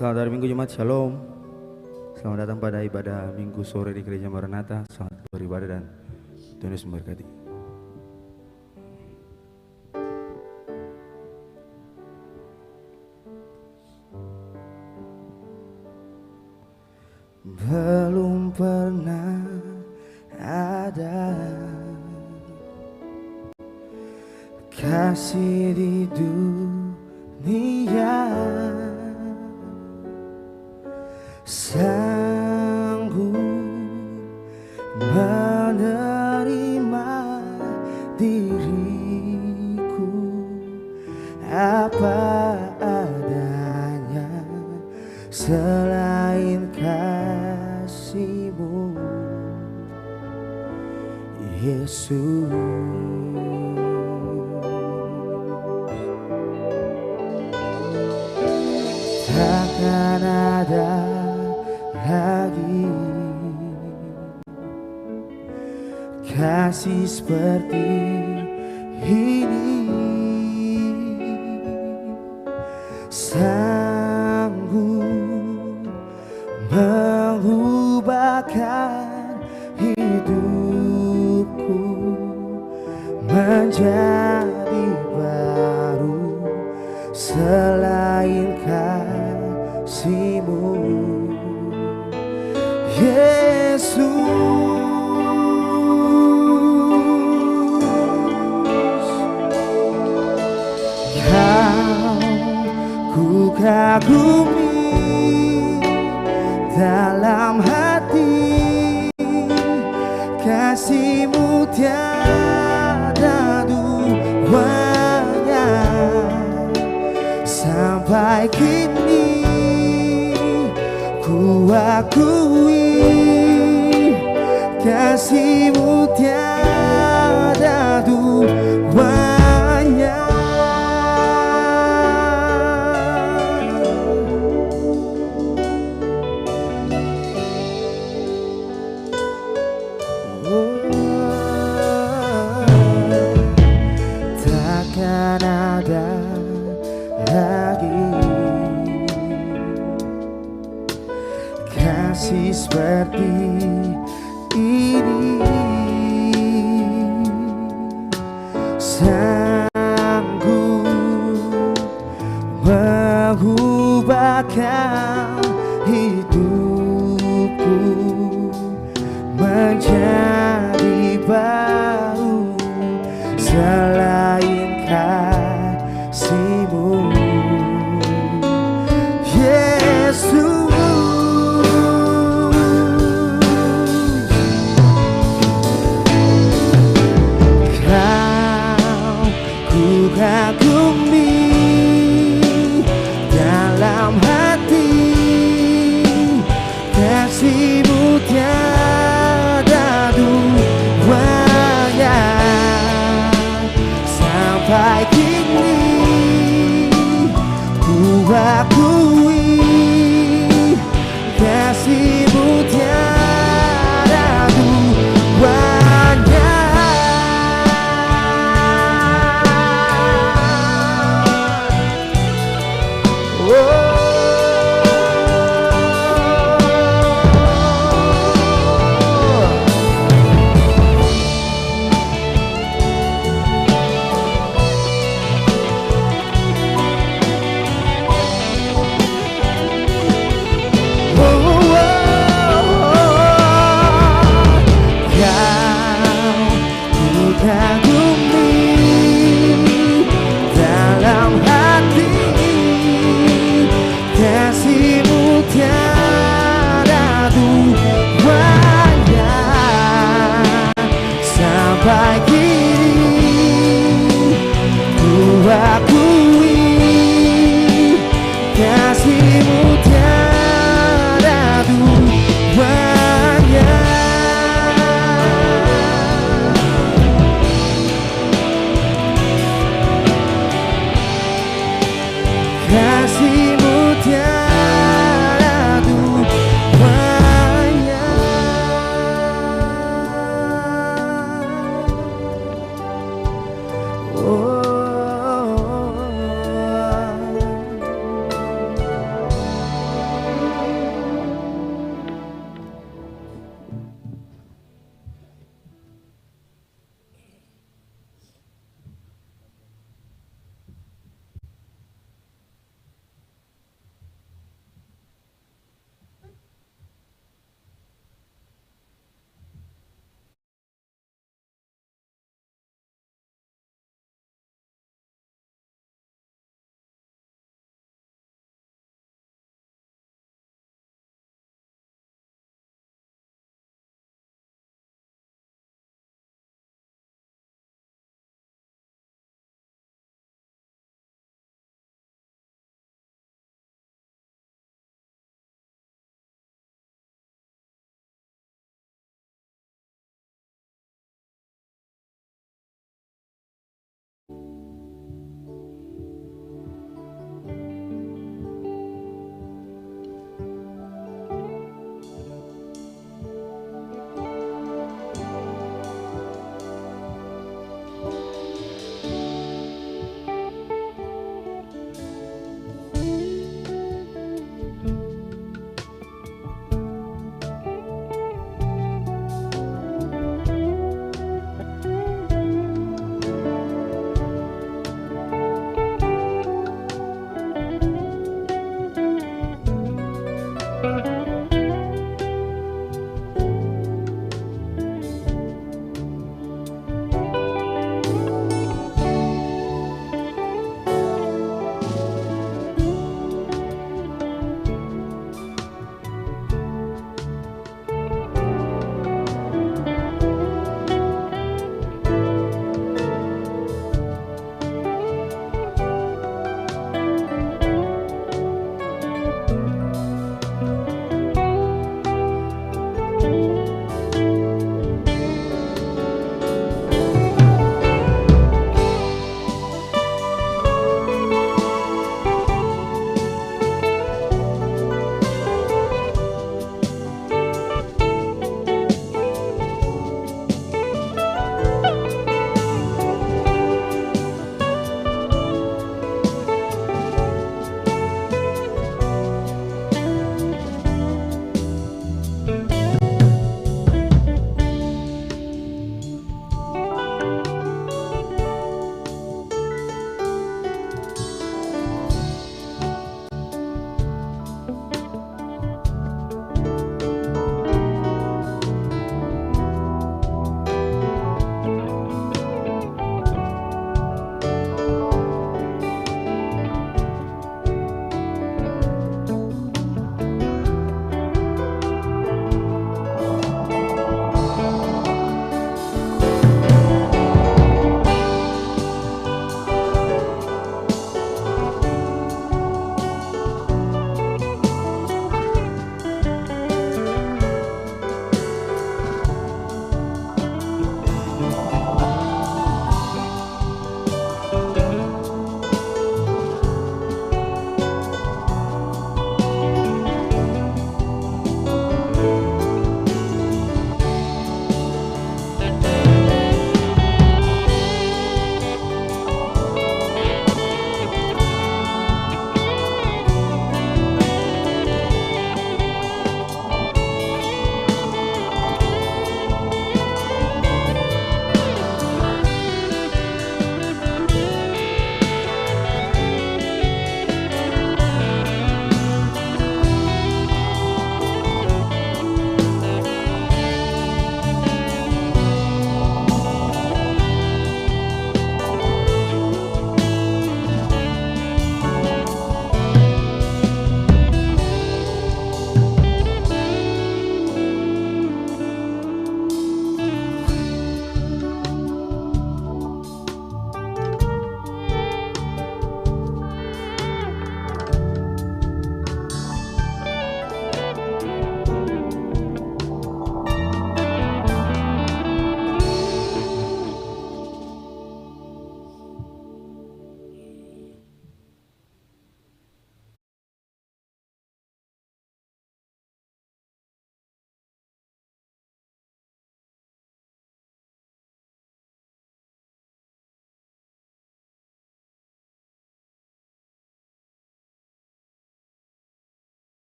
Selamat hari Minggu Jumat, Shalom. Selamat datang pada ibadah Minggu sore di Gereja Maranatha. Selamat beribadah dan Tuhan Yesus memberkati. Belum pernah ada kasih di dunia sanggup menerima diriku apa adanya, selain kasih-Mu, Yesus. Takkan ada lagi kasih seperti ini, sanggup mengubahkan hidupku menjadi baru, selain kasih-Mu, Yesus. Kau ku kagumi dalam hati, kasih-Mu tiada duanya, sampai kini ku akui kasih-Mu tiada duanya. Takkan ada lagi kasih seperti ini, sanggup mengubahkan hidupku menjadi baru, selain kasih-Mu, Yesus. Kagumi dalam hati, kasih-Mu tiada duanya,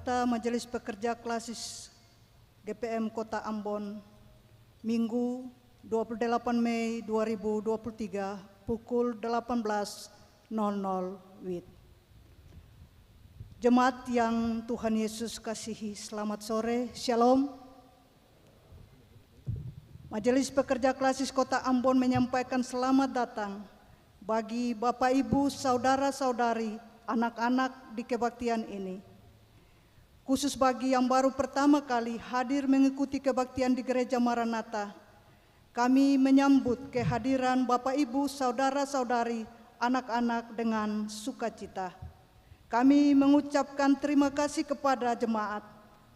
Maranatha Majelis Pekerja Klasis GPM Kota Ambon, Minggu 28 Mei 2023 pukul 18.00 WIB. Jemaat yang Tuhan Yesus kasihi, selamat sore, Shalom. Majelis Pekerja Klasis Kota Ambon menyampaikan selamat datang bagi Bapak Ibu, saudara-saudari, anak-anak di kebaktian ini. Khusus bagi yang baru pertama kali hadir mengikuti kebaktian di Gereja Maranatha, kami menyambut kehadiran Bapak Ibu, saudara-saudari, anak-anak dengan sukacita. Kami mengucapkan terima kasih kepada jemaat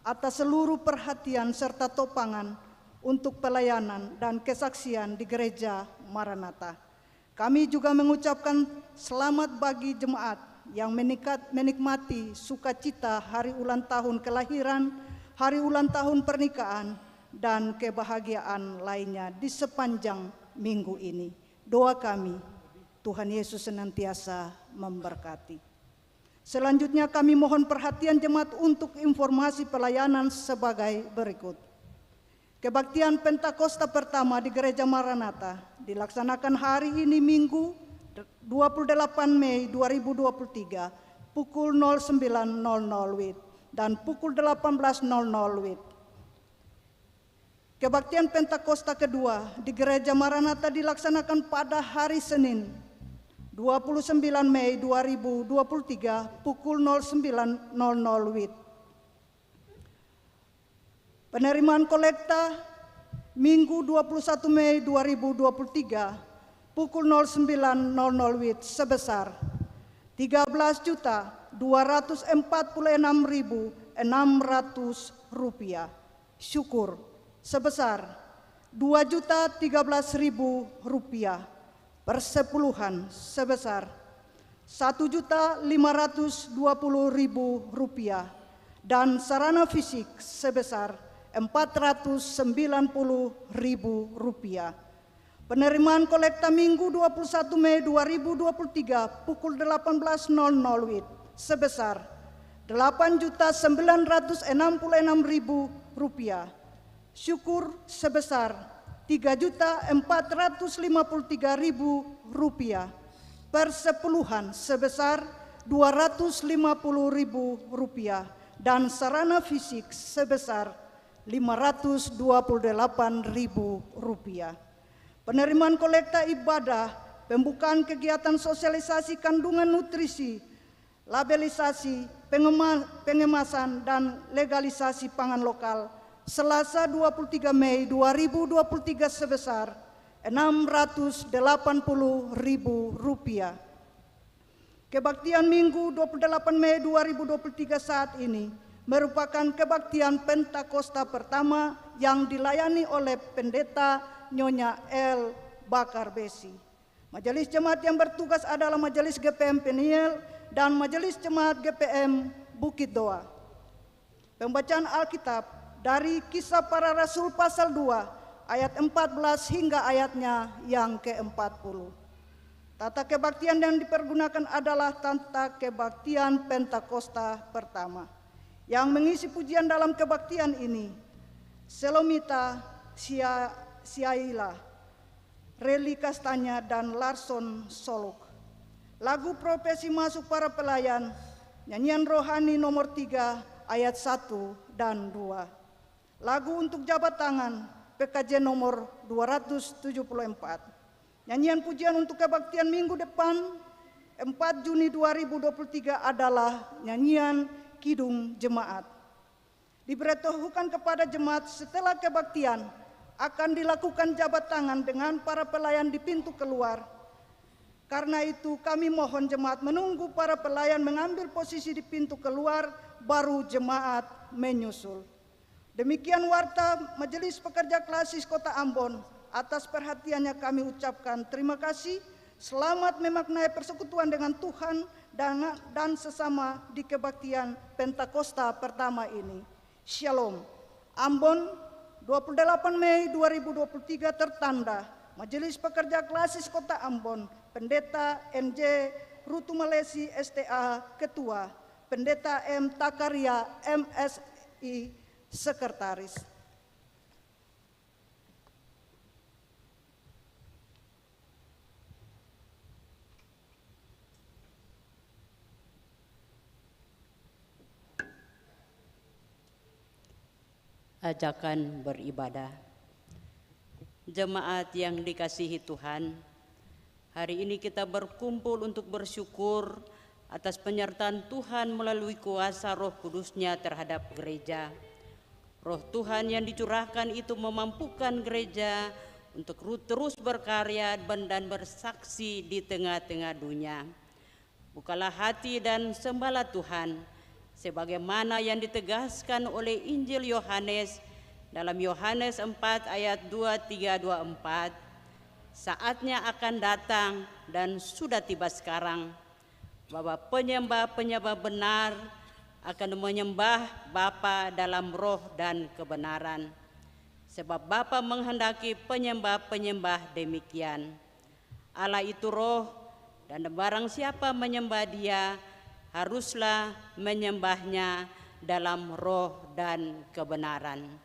atas seluruh perhatian serta topangan untuk pelayanan dan kesaksian di Gereja Maranatha. Kami juga mengucapkan selamat bagi jemaat yang menikmati sukacita hari ulang tahun kelahiran, hari ulang tahun pernikahan, dan kebahagiaan lainnya di sepanjang minggu ini. Doa kami, Tuhan Yesus senantiasa memberkati. Selanjutnya kami mohon perhatian jemaat untuk informasi pelayanan sebagai berikut. Kebaktian Pentakosta pertama di Gereja Maranatha dilaksanakan hari ini Minggu 28 Mei 2023 pukul 09.00 WIB dan pukul 18.00 WIB. Kebaktian Pentakosta kedua di Gereja Maranatha dilaksanakan pada hari Senin 29 Mei 2023 pukul 09.00 WIB. Penerimaan kolekta Minggu 21 Mei 2023 pukul 09.00 WIB sebesar Rp13.246.600. Syukur sebesar Rp2.013.000. Persepuluhan sebesar Rp1.520.000 dan sarana fisik sebesar Rp490.000. Penerimaan kolekta Minggu 21 Mei 2023 pukul 18.00 WIB sebesar Rp8.966.000. Syukur sebesar Rp3.453.000. Persepuluhan sebesar Rp250.000 dan sarana fisik sebesar Rp528.000. Penerimaan kolekta ibadah, pembukaan kegiatan sosialisasi kandungan nutrisi, labelisasi, pengemasan, dan legalisasi pangan lokal Selasa 23 Mei 2023 sebesar Rp680.000. Kebaktian Minggu 28 Mei 2023 saat ini merupakan kebaktian Pentakosta pertama yang dilayani oleh Pendeta Nyonya L. Bakar Besi. Majelis Jemaat yang bertugas adalah Majelis GPM Peniel dan Majelis Jemaat GPM Bukit Doa. Pembacaan Alkitab dari Kisah Para Rasul pasal 2 ayat 14 hingga ayatnya yang ke-40. Tata kebaktian yang dipergunakan adalah tata kebaktian Pentakosta pertama. Yang mengisi pujian dalam kebaktian ini Selomita Siaila, Reli Kastanya, dan Larson Solok. Lagu profesi masuk para pelayan, nyanyian rohani nomor 3 ayat 1 dan 2. Lagu untuk jabat tangan, PKJ nomor 274. Nyanyian pujian untuk kebaktian minggu depan 4 Juni 2023 adalah nyanyian Kidung Jemaat. Diberitahukan kepada jemaat setelah kebaktian akan dilakukan jabat tangan dengan para pelayan di pintu keluar. Karena itu kami mohon jemaat menunggu para pelayan mengambil posisi di pintu keluar, baru jemaat menyusul. Demikian warta Majelis Pekerja Klasis Kota Ambon. Atas perhatiannya kami ucapkan terima kasih. Selamat memaknai persekutuan dengan Tuhan dan sesama di kebaktian Pentakosta pertama ini. Shalom. Ambon 28 Mei 2023 tertanda Majelis Pekerja Klasis Kota Ambon, Pendeta NJ Rutu Malesi STA Ketua, Pendeta M. Takaria, MSI, Sekretaris. Ajakan beribadah. Jemaat yang dikasihi Tuhan, hari ini kita berkumpul untuk bersyukur atas penyertaan Tuhan melalui kuasa Roh Kudus-Nya terhadap gereja. Roh Tuhan yang dicurahkan itu memampukan gereja untuk terus berkarya dan bersaksi di tengah-tengah dunia. Bukalah hati dan sembahlah Tuhan, sebagaimana yang ditegaskan oleh Injil Yohanes dalam Yohanes 4 ayat 23-24. Saatnya akan datang dan sudah tiba sekarang bahwa penyembah-penyembah benar akan menyembah Bapa dalam roh dan kebenaran. Sebab Bapa menghendaki penyembah-penyembah demikian. Allah itu roh, dan barang siapa menyembah Dia haruslah menyembahnya dalam roh dan kebenaran.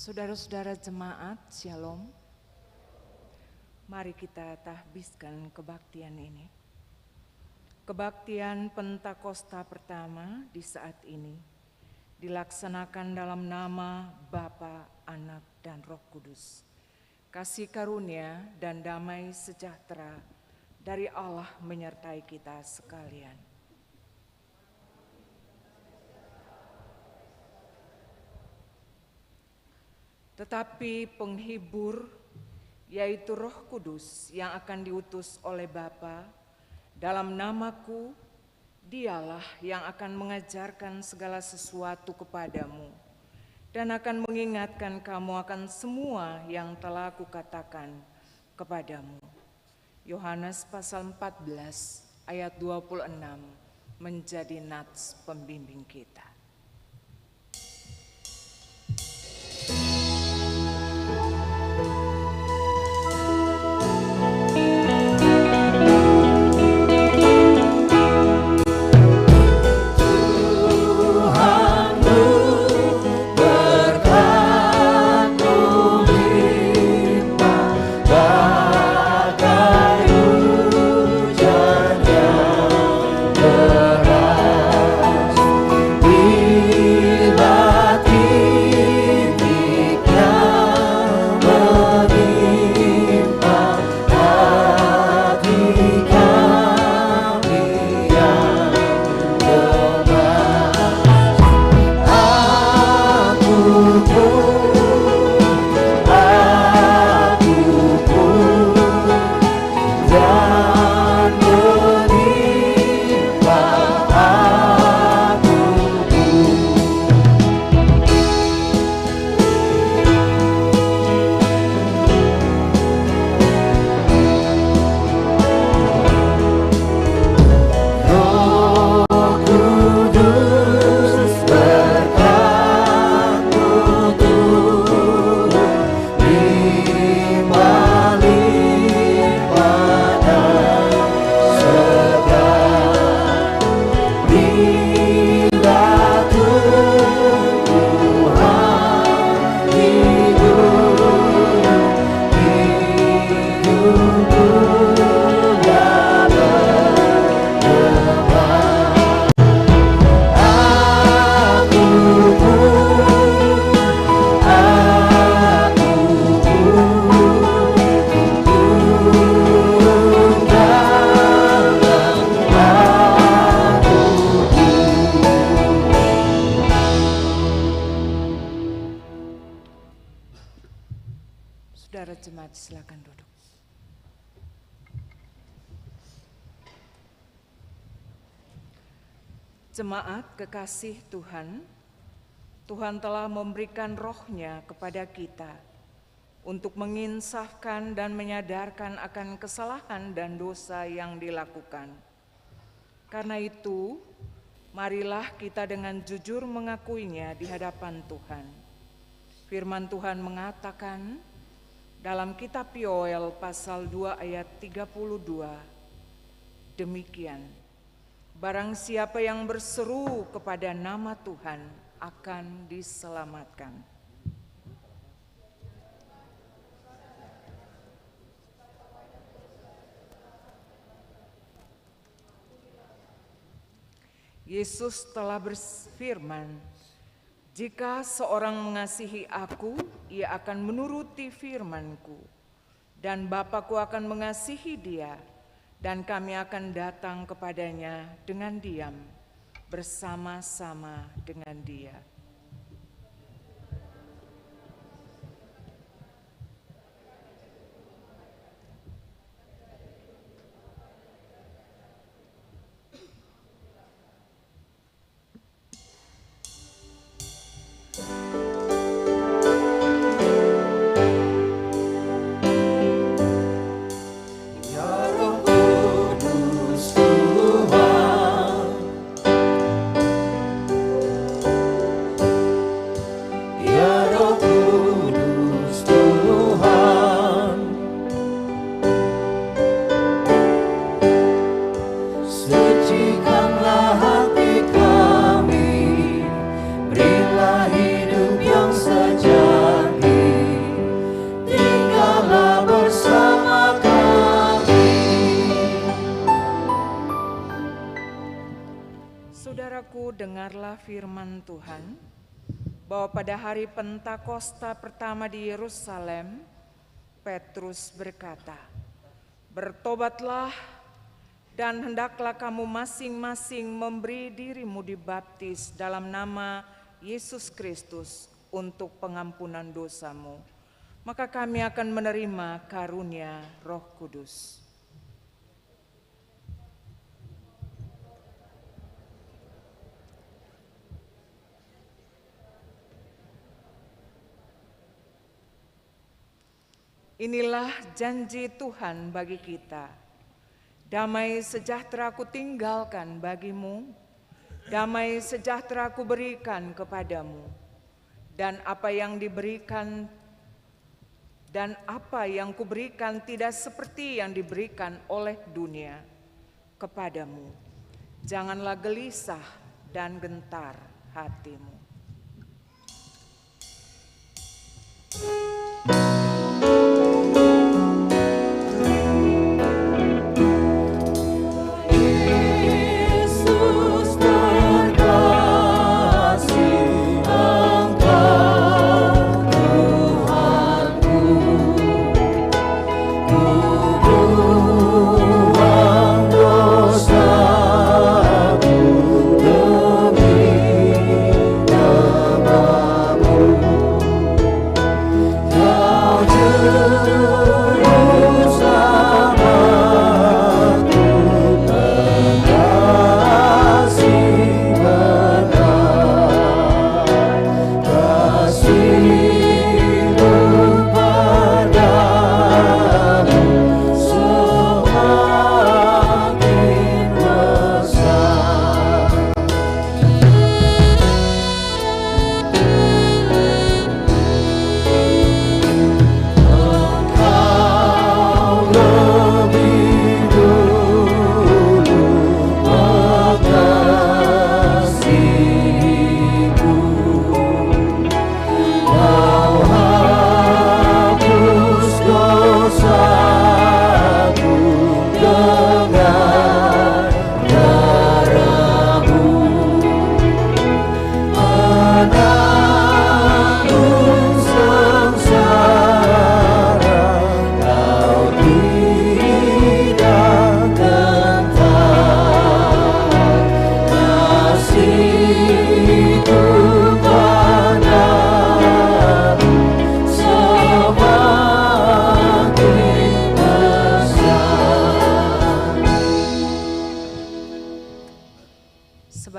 Saudara-saudara jemaat, Shalom. Mari kita tahbiskan kebaktian ini. Kebaktian Pentakosta pertama di saat ini dilaksanakan dalam nama Bapa, Anak, dan Roh Kudus. Kasih karunia dan damai sejahtera dari Allah menyertai kita sekalian. Tetapi penghibur, yaitu Roh Kudus yang akan diutus oleh Bapa dalam namaku, Dialah yang akan mengajarkan segala sesuatu kepadamu dan akan mengingatkan kamu akan semua yang telah kukatakan kepadamu. Yohanes pasal 14 ayat 26 menjadi nats pembimbing kita. Di dan menimpa aku. Roh Kudus berkat-Mu turun limpah-limpah dan segar. Bila tumbuhan hidupku dah berdebar, aku Saudara jemaat, silakan duduk. Jemaat kekasih Tuhan, Tuhan telah memberikan roh-Nya kepada kita untuk menginsafkan dan menyadarkan akan kesalahan dan dosa yang dilakukan. Karena itu, marilah kita dengan jujur mengakuinya di hadapan Tuhan. Firman Tuhan mengatakan dalam kitab Yoel pasal 2 ayat 32, demikian, barang siapa yang berseru kepada nama Tuhan akan diselamatkan. Yesus telah berfirman, jika seorang mengasihi aku, ia akan menuruti firman-Ku, dan Bapa-Ku akan mengasihi dia, dan kami akan datang kepadanya dengan diam, bersama-sama dengan dia. Saudaraku, dengarlah firman Tuhan, bahwa pada hari Pentakosta pertama di Yerusalem, Petrus berkata, bertobatlah dan hendaklah kamu masing-masing memberi dirimu dibaptis dalam nama Yesus Kristus untuk pengampunan dosamu, maka kami akan menerima karunia Roh Kudus. Inilah janji Tuhan bagi kita. Damai sejahtera ku tinggalkan bagimu, damai sejahtera ku berikan kepadamu, dan apa yang kuberikan tidak seperti yang diberikan oleh dunia kepadamu. Janganlah gelisah dan gentar hatimu.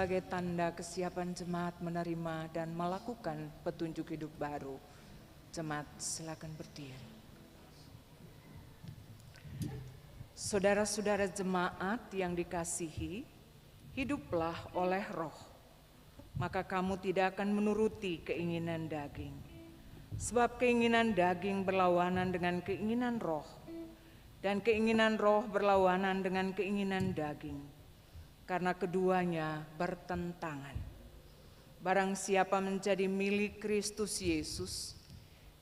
sebagai tanda kesiapan jemaat menerima dan melakukan petunjuk hidup baru. Jemaat silakan berdiri. Saudara-saudara jemaat yang dikasihi, hiduplah oleh Roh, maka kamu tidak akan menuruti keinginan daging. Sebab keinginan daging berlawanan dengan keinginan Roh, dan keinginan Roh berlawanan dengan keinginan daging, karena keduanya bertentangan. Barang siapa menjadi milik Kristus Yesus,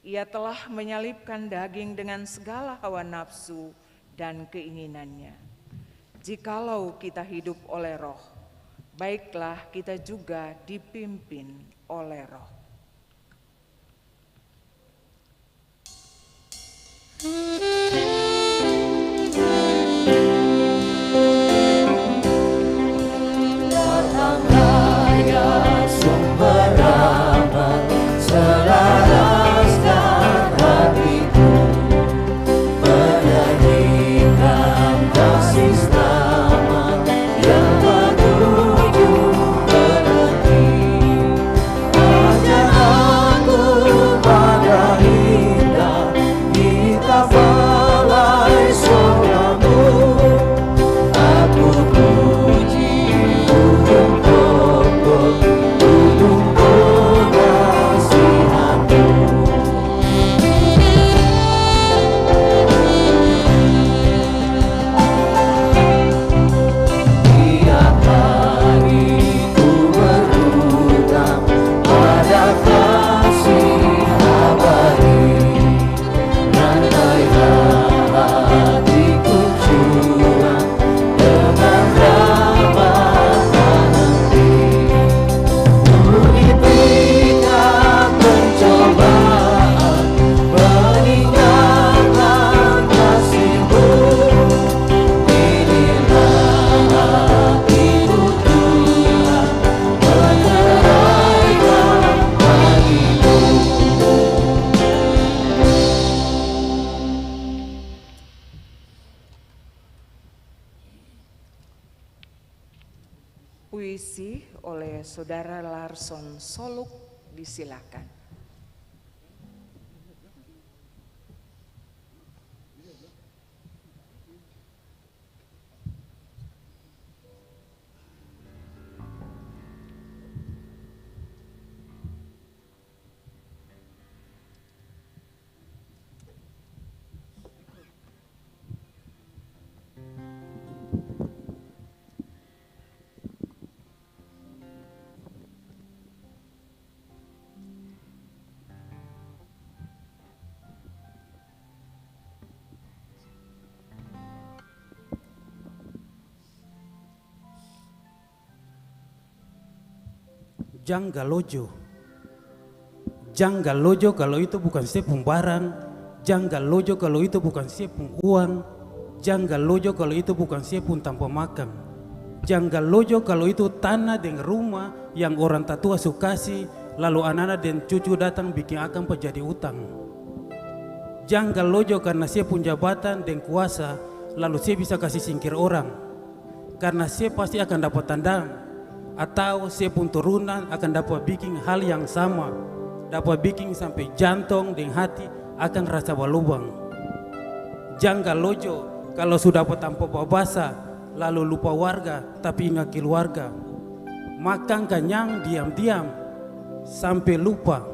ia telah menyalibkan daging dengan segala hawa nafsu dan keinginannya. Jikalau kita hidup oleh Roh, baiklah kita juga dipimpin oleh Roh. Datanglah ya sumber rahmat, selaraskan hatiku, menyanyikan kasih selamat yang menuju ke negeri. Ajar aku pada indah di balai surgamu, aku puji gunung pokok, gunung pengasihanmu. Tiap hari ku berhutang pada kasih abadi, rantailah hatiku curang dengan rahmat tak henti. Menghentikan pencobaan, meninggalkan kasih-Mu. Inilah hatiku Tuhan, menyerahkan pagi-Mu. Puisi oleh Saudara Larson Soluk, disilakan. Janggal lojo. Janggal lojo kalau itu bukan sepung barang. Janggal lojo kalau itu bukan sepung uang. Janggal lojo kalau itu bukan sepung tanpa makan. Janggal lojo kalau itu tanah dan rumah yang orang tatua sukasi, lalu anak-anak dan cucu datang bikin akan menjadi utang. Janggal lojo karena saya punya jabatan dan kuasa, lalu saya bisa kasih singkir orang. Karena saya pasti akan dapat tandang, atau saya pun turunan akan dapat bikin hal yang sama, dapat bikin sampai jantung dan hati akan rasa berlubang. Janggal lojo kalau sudah dapat tanpa babasa, lalu lupa warga tapi ingat keluarga. Makan kenyang diam-diam sampai lupa,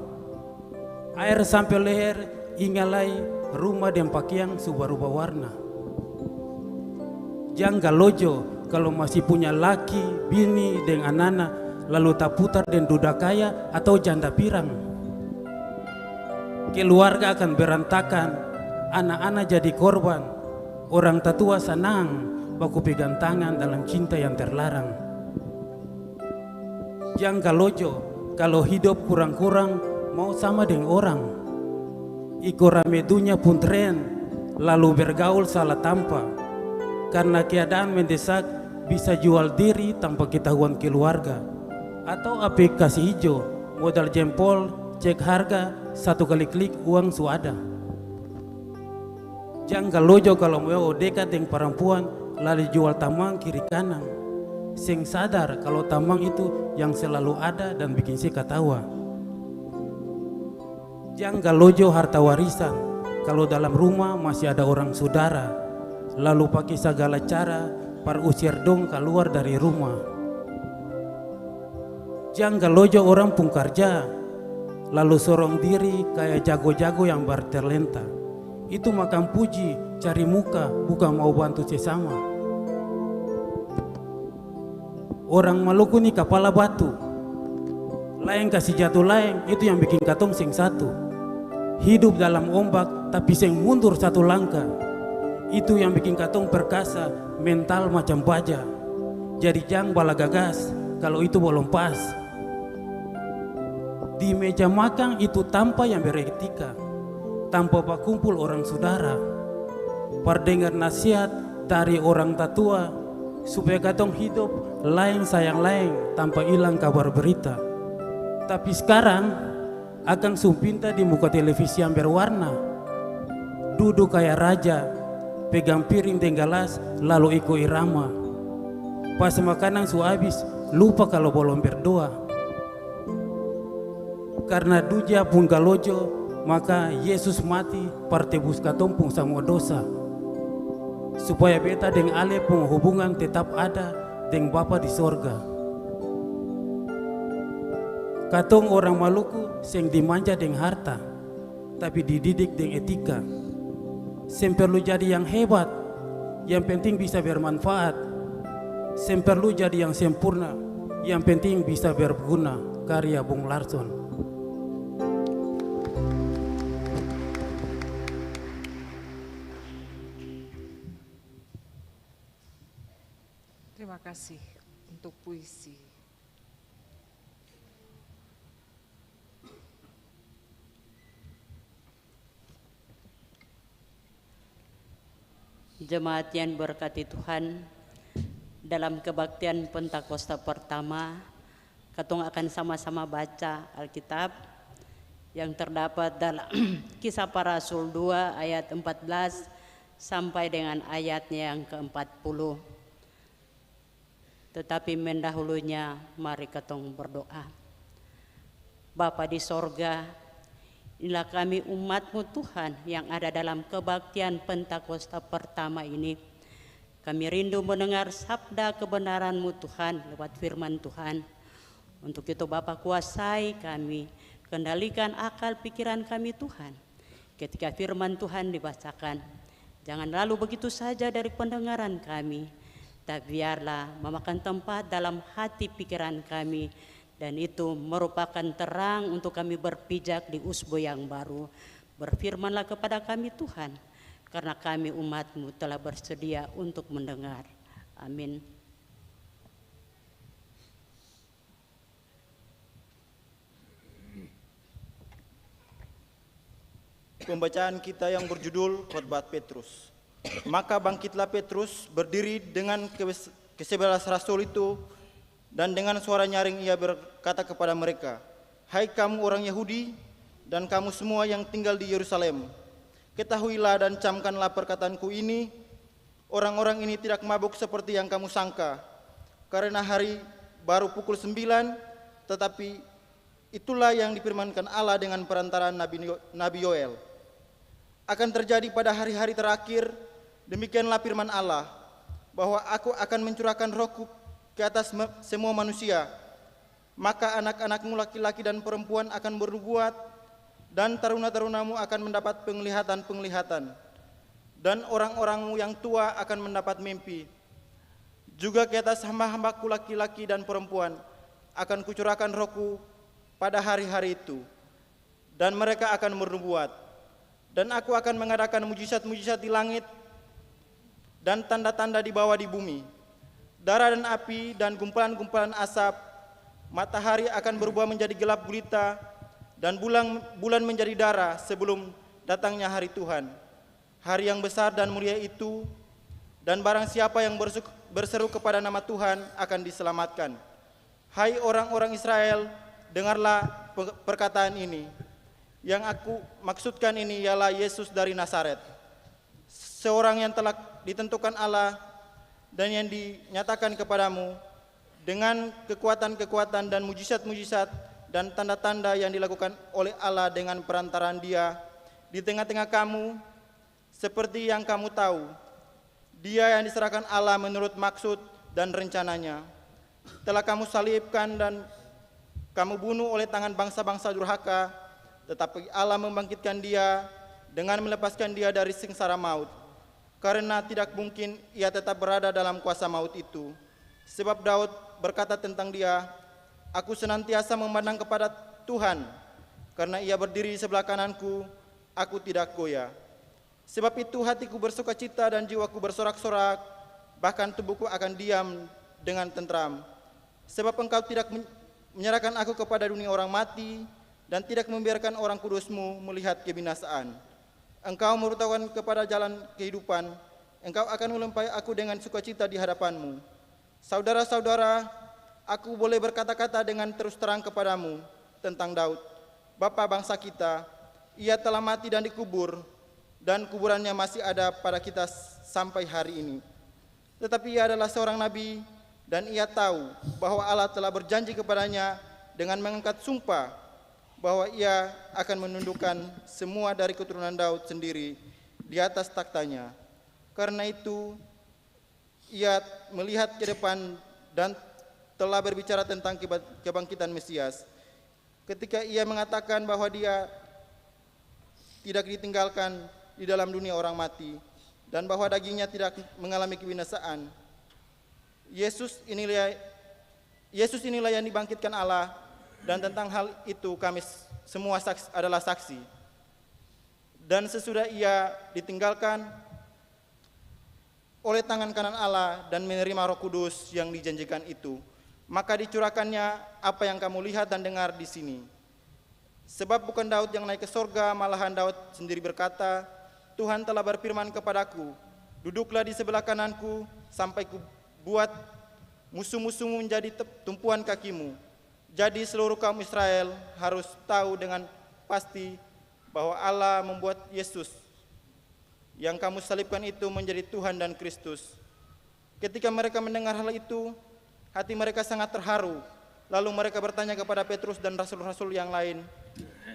air sampai leher, ingalai rumah dan pakaian sudah berubah warna. Janggal lojo kalau masih punya laki, bini, dan anak-anak, lalu tak putar dan duda kaya atau janda pirang. Keluarga akan berantakan, anak-anak jadi korban, orang tatua senang, baku pegang tangan dalam cinta yang terlarang. Janggal lojo kalau hidup kurang-kurang mau sama dengan orang. Iko rame dunia pun tren, lalu bergaul salah tanpa. Karena keadaan mendesak, bisa jual diri tanpa ketahuan keluarga. Atau aplikasi hijau, modal jempol, cek harga, satu kali klik uang suada. Janggal lojo kalau mau dekat dengan perempuan, lalu jual tamang kiri kanan. seng sadar kalau tamang itu yang selalu ada dan bikin saya ketawa. Jang galojo harta warisan kalau dalam rumah masih ada orang saudara, lalu pakai segala cara par usir dong keluar dari rumah. Jang galojo orang pun kerja, lalu sorong diri kayak jago-jago yang bertalenta. Itu makan puji, cari muka, bukan mau bantu sesama. Orang Maluku nih kepala batu, lain kasih jatuh lain, itu yang bikin katong sing satu. Hidup dalam ombak tapi sing mundur satu langkah, itu yang bikin katong perkasa, mental macam baja. Jadi jang bala gagas kalau itu belum pas. Di meja makan itu tanpa yang beretika, tanpa berkumpul orang saudara, perdengar nasihat dari orang tatua supaya katong hidup lain sayang lain tanpa hilang kabar berita. Tapi sekarang Akang sumpinta di muka televisi yang berwarna, duduk kayak raja, pegang piring dan gelas lalu ikut irama. Pas makanan su habis, lupa kalau belum berdoa. Karena duja pun galojo, maka Yesus mati partebus katong pun semua dosa, supaya beta dengan Ale pun hubungan tetap ada dengan Bapa di sorga. Katong orang Maluku seng dimanja dengan harta, tapi dididik dengan etika. Seng perlu jadi yang hebat, yang penting bisa bermanfaat. Seng perlu jadi yang sempurna, yang penting bisa berguna. Karya Bung Larson. Terima kasih untuk puisi. Jemaat yang berkati Tuhan, dalam kebaktian Pentakosta pertama, katong akan sama-sama baca Alkitab yang terdapat dalam Kisah Para Rasul 2 ayat 14 sampai dengan ayatnya yang ke-40. Tetapi mendahulunya mari katong berdoa. Bapa di sorga, inilah kami umat-Mu Tuhan yang ada dalam kebaktian Pentakosta pertama ini. Kami rindu mendengar sabda kebenaran-Mu Tuhan lewat firman Tuhan. Untuk itu Bapa kuasai kami, kendalikan akal pikiran kami Tuhan. Ketika firman Tuhan dibacakan, jangan lalu begitu saja dari pendengaran kami, tapi biarlah memakan tempat dalam hati pikiran kami. Dan itu merupakan terang untuk kami berpijak di usbu yang baru. Berfirmanlah kepada kami Tuhan, karena kami umat-Mu telah bersedia untuk mendengar. Amin. Pembacaan kita yang berjudul Khotbah Petrus. Maka bangkitlah Petrus berdiri dengan ke-11 rasul itu, dan dengan suara nyaring ia berkata kepada mereka, "Hai kamu orang Yahudi dan kamu semua yang tinggal di Yerusalem, ketahuilah dan camkanlah perkataanku ini. Orang-orang ini tidak mabuk seperti yang kamu sangka, karena hari baru pukul 9, tetapi itulah yang difirmankan Allah dengan perantaraan Nabi Yoel. Akan terjadi pada hari-hari terakhir, demikianlah firman Allah, bahwa aku akan mencurahkan rohku ke atas semua manusia. Maka anak-anakmu laki-laki dan perempuan akan bernubuat, dan taruna-tarunamu akan mendapat penglihatan-penglihatan, dan orang-orangmu yang tua akan mendapat mimpi. Juga ke atas hamba-hambaku laki-laki dan perempuan akan kucurahkan rohku pada hari-hari itu, dan mereka akan bernubuat. Dan aku akan mengadakan mujizat-mujizat di langit dan tanda-tanda di bawah di bumi, darah dan api dan gumpalan-gumpalan asap. Matahari akan berubah menjadi gelap gulita, dan bulan menjadi darah sebelum datangnya hari Tuhan, hari yang besar dan mulia itu. Dan barang siapa yang berseru kepada nama Tuhan akan diselamatkan. Hai orang-orang Israel, dengarlah perkataan ini. Yang aku maksudkan ini ialah Yesus dari Nazaret, seorang yang telah ditentukan Allah dan yang dinyatakan kepadamu dengan kekuatan-kekuatan dan mujizat-mujizat dan tanda-tanda yang dilakukan oleh Allah dengan perantaraan Dia di tengah-tengah kamu, seperti yang kamu tahu. Dia yang diserahkan Allah menurut maksud dan rencananya. Telah kamu salibkan dan kamu bunuh oleh tangan bangsa-bangsa durhaka, tetapi Allah membangkitkan Dia dengan melepaskan Dia dari sengsara maut. Karena tidak mungkin Ia tetap berada dalam kuasa maut itu. Sebab Daud berkata tentang Dia, "Aku senantiasa memandang kepada Tuhan, karena Ia berdiri di sebelah kananku, aku tidak goyah. Sebab itu hatiku bersuka cita dan jiwaku bersorak-sorak, bahkan tubuhku akan diam dengan tentram. Sebab Engkau tidak menyerahkan aku kepada dunia orang mati, dan tidak membiarkan orang kudus-Mu melihat kebinasaan. Engkau merutakan kepada jalan kehidupan, Engkau akan melimpahi aku dengan sukacita di hadapan-Mu. Saudara-saudara, aku boleh berkata-kata dengan terus terang kepadamu tentang Daud, bapa bangsa kita. Ia telah mati dan dikubur, dan kuburannya masih ada pada kita sampai hari ini. Tetapi ia adalah seorang nabi, dan ia tahu bahwa Allah telah berjanji kepadanya dengan mengangkat sumpah bahwa ia akan menundukkan semua dari keturunan Daud sendiri di atas taktanya. Karena itu, ia melihat ke depan dan telah berbicara tentang kebangkitan Mesias. Ketika ia mengatakan bahwa Dia tidak ditinggalkan di dalam dunia orang mati, dan bahwa dagingnya tidak mengalami kebinasaan. Yesus inilah yang dibangkitkan Allah, dan tentang hal itu kami semua adalah saksi. Dan sesudah Ia ditinggalkan oleh tangan kanan Allah dan menerima Roh Kudus yang dijanjikan itu, maka dicurahkannya apa yang kamu lihat dan dengar di sini. Sebab bukan Daud yang naik ke sorga, malahan Daud sendiri berkata, Tuhan telah berfirman kepadaku, duduklah di sebelah kananku sampai ku buat musuh-musuhmu menjadi tumpuan kakimu. Jadi seluruh kaum Israel harus tahu dengan pasti bahwa Allah membuat Yesus yang kamu salibkan itu menjadi Tuhan dan Kristus. Ketika mereka mendengar hal itu, hati mereka sangat terharu. Lalu mereka bertanya kepada Petrus dan rasul-rasul yang lain,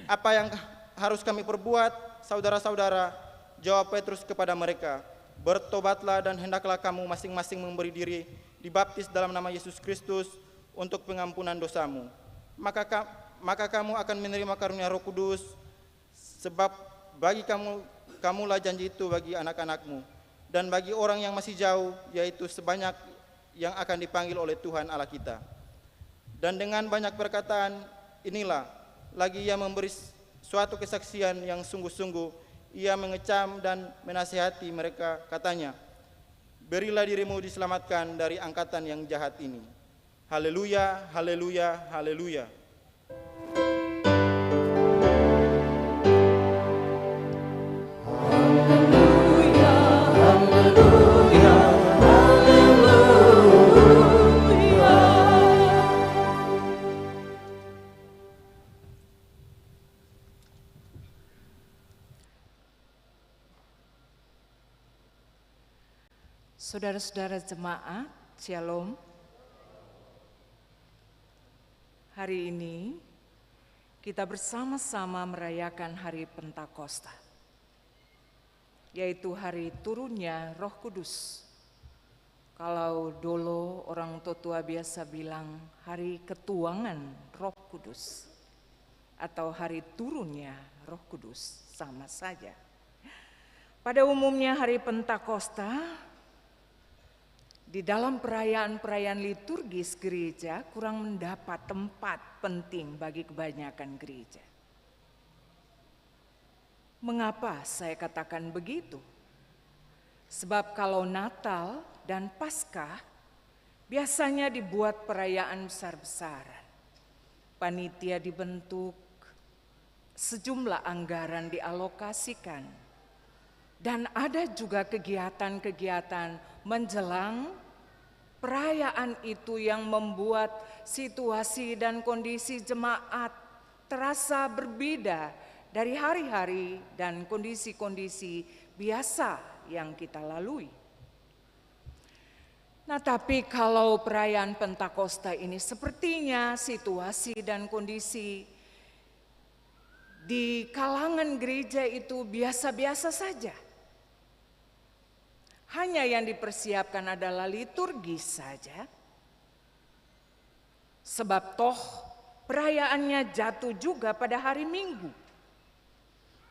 apa yang harus kami perbuat, saudara-saudara? Jawab Petrus kepada mereka, bertobatlah dan hendaklah kamu masing-masing memberi diri dibaptis dalam nama Yesus Kristus untuk pengampunan dosamu. Maka kamu akan menerima karunia Roh Kudus, sebab bagi kamulah janji itu bagi anak-anakmu, dan bagi orang yang masih jauh, yaitu sebanyak yang akan dipanggil oleh Tuhan Allah kita. Dan dengan banyak perkataan inilah, lagi ia memberi suatu kesaksian yang sungguh-sungguh, ia mengecam dan menasihati mereka, katanya, berilah dirimu diselamatkan dari angkatan yang jahat ini. Haleluya, haleluya, haleluya. Saudara-saudara jemaat, Shalom. Hari ini kita bersama-sama merayakan hari Pentakosta, yaitu hari turunnya Roh Kudus. Kalau dulu orang tua biasa bilang hari ketuangan Roh Kudus atau hari turunnya Roh Kudus, sama saja. Pada umumnya hari Pentakosta di dalam perayaan-perayaan liturgis gereja kurang mendapat tempat penting bagi kebanyakan gereja. Mengapa saya katakan begitu? Sebab kalau Natal dan Paskah biasanya dibuat perayaan besar-besaran. Panitia dibentuk, sejumlah anggaran dialokasikan, dan ada juga kegiatan-kegiatan menjelang perayaan itu yang membuat situasi dan kondisi jemaat terasa berbeda dari hari-hari dan kondisi-kondisi biasa yang kita lalui. Nah, tapi kalau perayaan Pentakosta ini sepertinya situasi dan kondisi di kalangan gereja itu biasa-biasa saja. Hanya yang dipersiapkan adalah liturgi saja. Sebab toh perayaannya jatuh juga pada hari Minggu.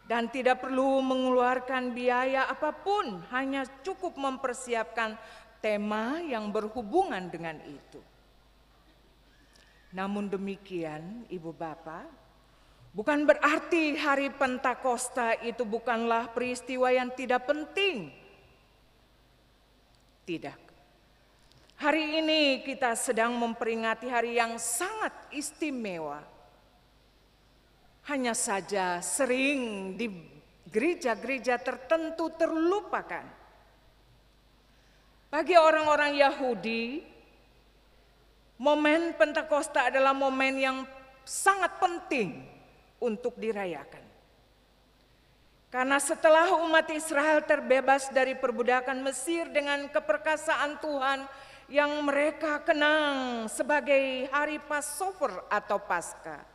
Dan tidak perlu mengeluarkan biaya apapun, hanya cukup mempersiapkan tema yang berhubungan dengan itu. Namun demikian, Ibu Bapak, bukan berarti hari Pentakosta itu bukanlah peristiwa yang tidak penting. Tidak. Hari ini kita sedang memperingati hari yang sangat istimewa. Hanya saja sering di gereja-gereja tertentu terlupakan. Bagi orang-orang Yahudi, momen Pentakosta adalah momen yang sangat penting untuk dirayakan. Karena setelah umat Israel terbebas dari perbudakan Mesir dengan keperkasaan Tuhan yang mereka kenang sebagai hari Passover atau Paskah.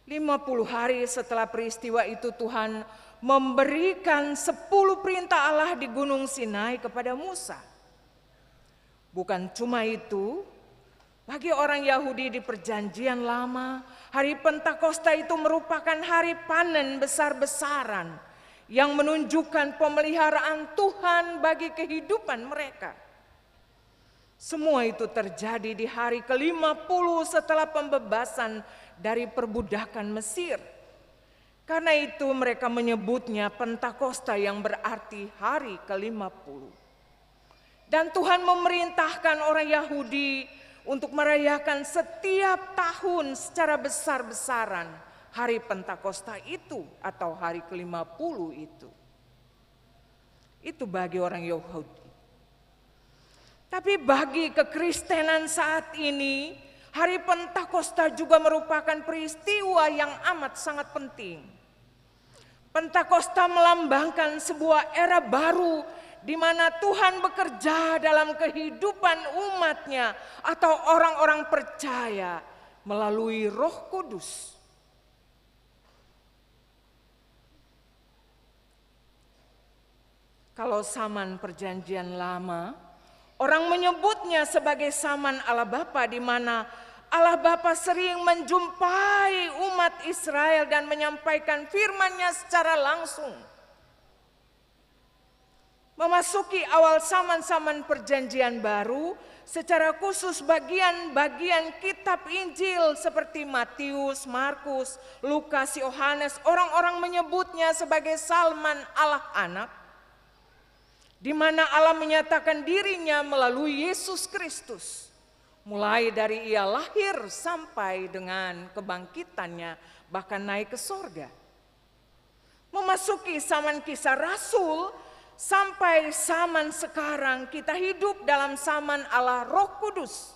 50 hari setelah peristiwa itu Tuhan memberikan 10 perintah Allah di Gunung Sinai kepada Musa. Bukan cuma itu, bagi orang Yahudi di Perjanjian Lama, hari Pentakosta itu merupakan hari panen besar-besaran yang menunjukkan pemeliharaan Tuhan bagi kehidupan mereka. Semua itu terjadi di hari ke-50 setelah pembebasan dari perbudakan Mesir. Karena itu mereka menyebutnya Pentakosta yang berarti hari ke-50. Dan Tuhan memerintahkan orang Yahudi untuk merayakan setiap tahun secara besar-besaran hari Pentakosta itu atau hari ke-50 itu. Itu bagi orang Yahudi. Tapi bagi kekristenan saat ini, hari Pentakosta juga merupakan peristiwa yang amat sangat penting. Pentakosta melambangkan sebuah era baru di mana Tuhan bekerja dalam kehidupan umatnya atau orang-orang percaya melalui Roh Kudus. Kalau zaman Perjanjian Lama, orang menyebutnya sebagai zaman Allah Bapa, di mana Allah Bapa sering menjumpai umat Israel dan menyampaikan firman-Nya secara langsung. Memasuki awal zaman-zaman Perjanjian Baru, secara khusus bagian-bagian kitab Injil seperti Matius, Markus, Lukas, Yohanes, orang-orang menyebutnya sebagai Salman Allah Anak, di mana Allah menyatakan dirinya melalui Yesus Kristus. Mulai dari ia lahir sampai dengan kebangkitannya, bahkan naik ke sorga. Memasuki zaman Kisah Rasul, sampai zaman sekarang kita hidup dalam zaman Allah Roh Kudus.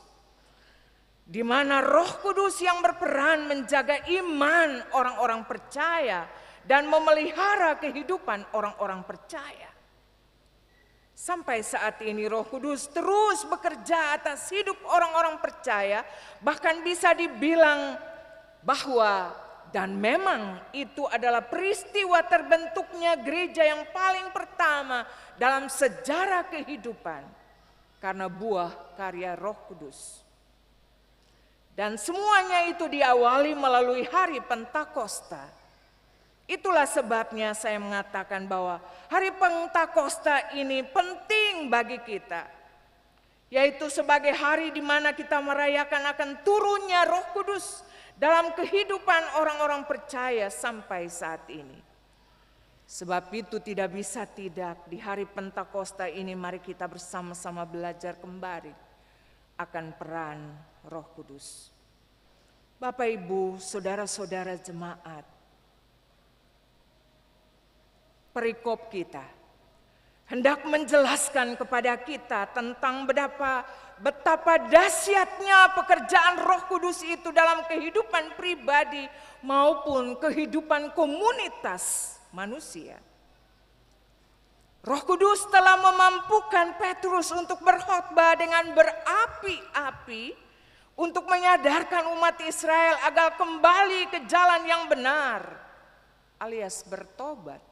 Di mana Roh Kudus yang berperan menjaga iman orang-orang percaya dan memelihara kehidupan orang-orang percaya. Sampai saat ini Roh Kudus terus bekerja atas hidup orang-orang percaya, bahkan bisa dibilang bahwa dan memang itu adalah peristiwa terbentuknya gereja yang paling pertama dalam sejarah kehidupan karena buah karya Roh Kudus. Dan semuanya itu diawali melalui hari Pentakosta. Itulah sebabnya saya mengatakan bahwa hari Pentakosta ini penting bagi kita. Yaitu sebagai hari di mana kita merayakan akan turunnya Roh Kudus dalam kehidupan orang-orang percaya sampai saat ini. Sebab itu tidak bisa tidak di hari Pentakosta ini mari kita bersama-sama belajar kembali akan peran Roh Kudus. Bapak, Ibu, saudara-saudara jemaat, perikop kita hendak menjelaskan kepada kita tentang betapa dahsyatnya pekerjaan Roh Kudus itu dalam kehidupan pribadi maupun kehidupan komunitas manusia. Roh Kudus telah memampukan Petrus untuk berkhotbah dengan berapi-api untuk menyadarkan umat Israel agar kembali ke jalan yang benar, alias bertobat.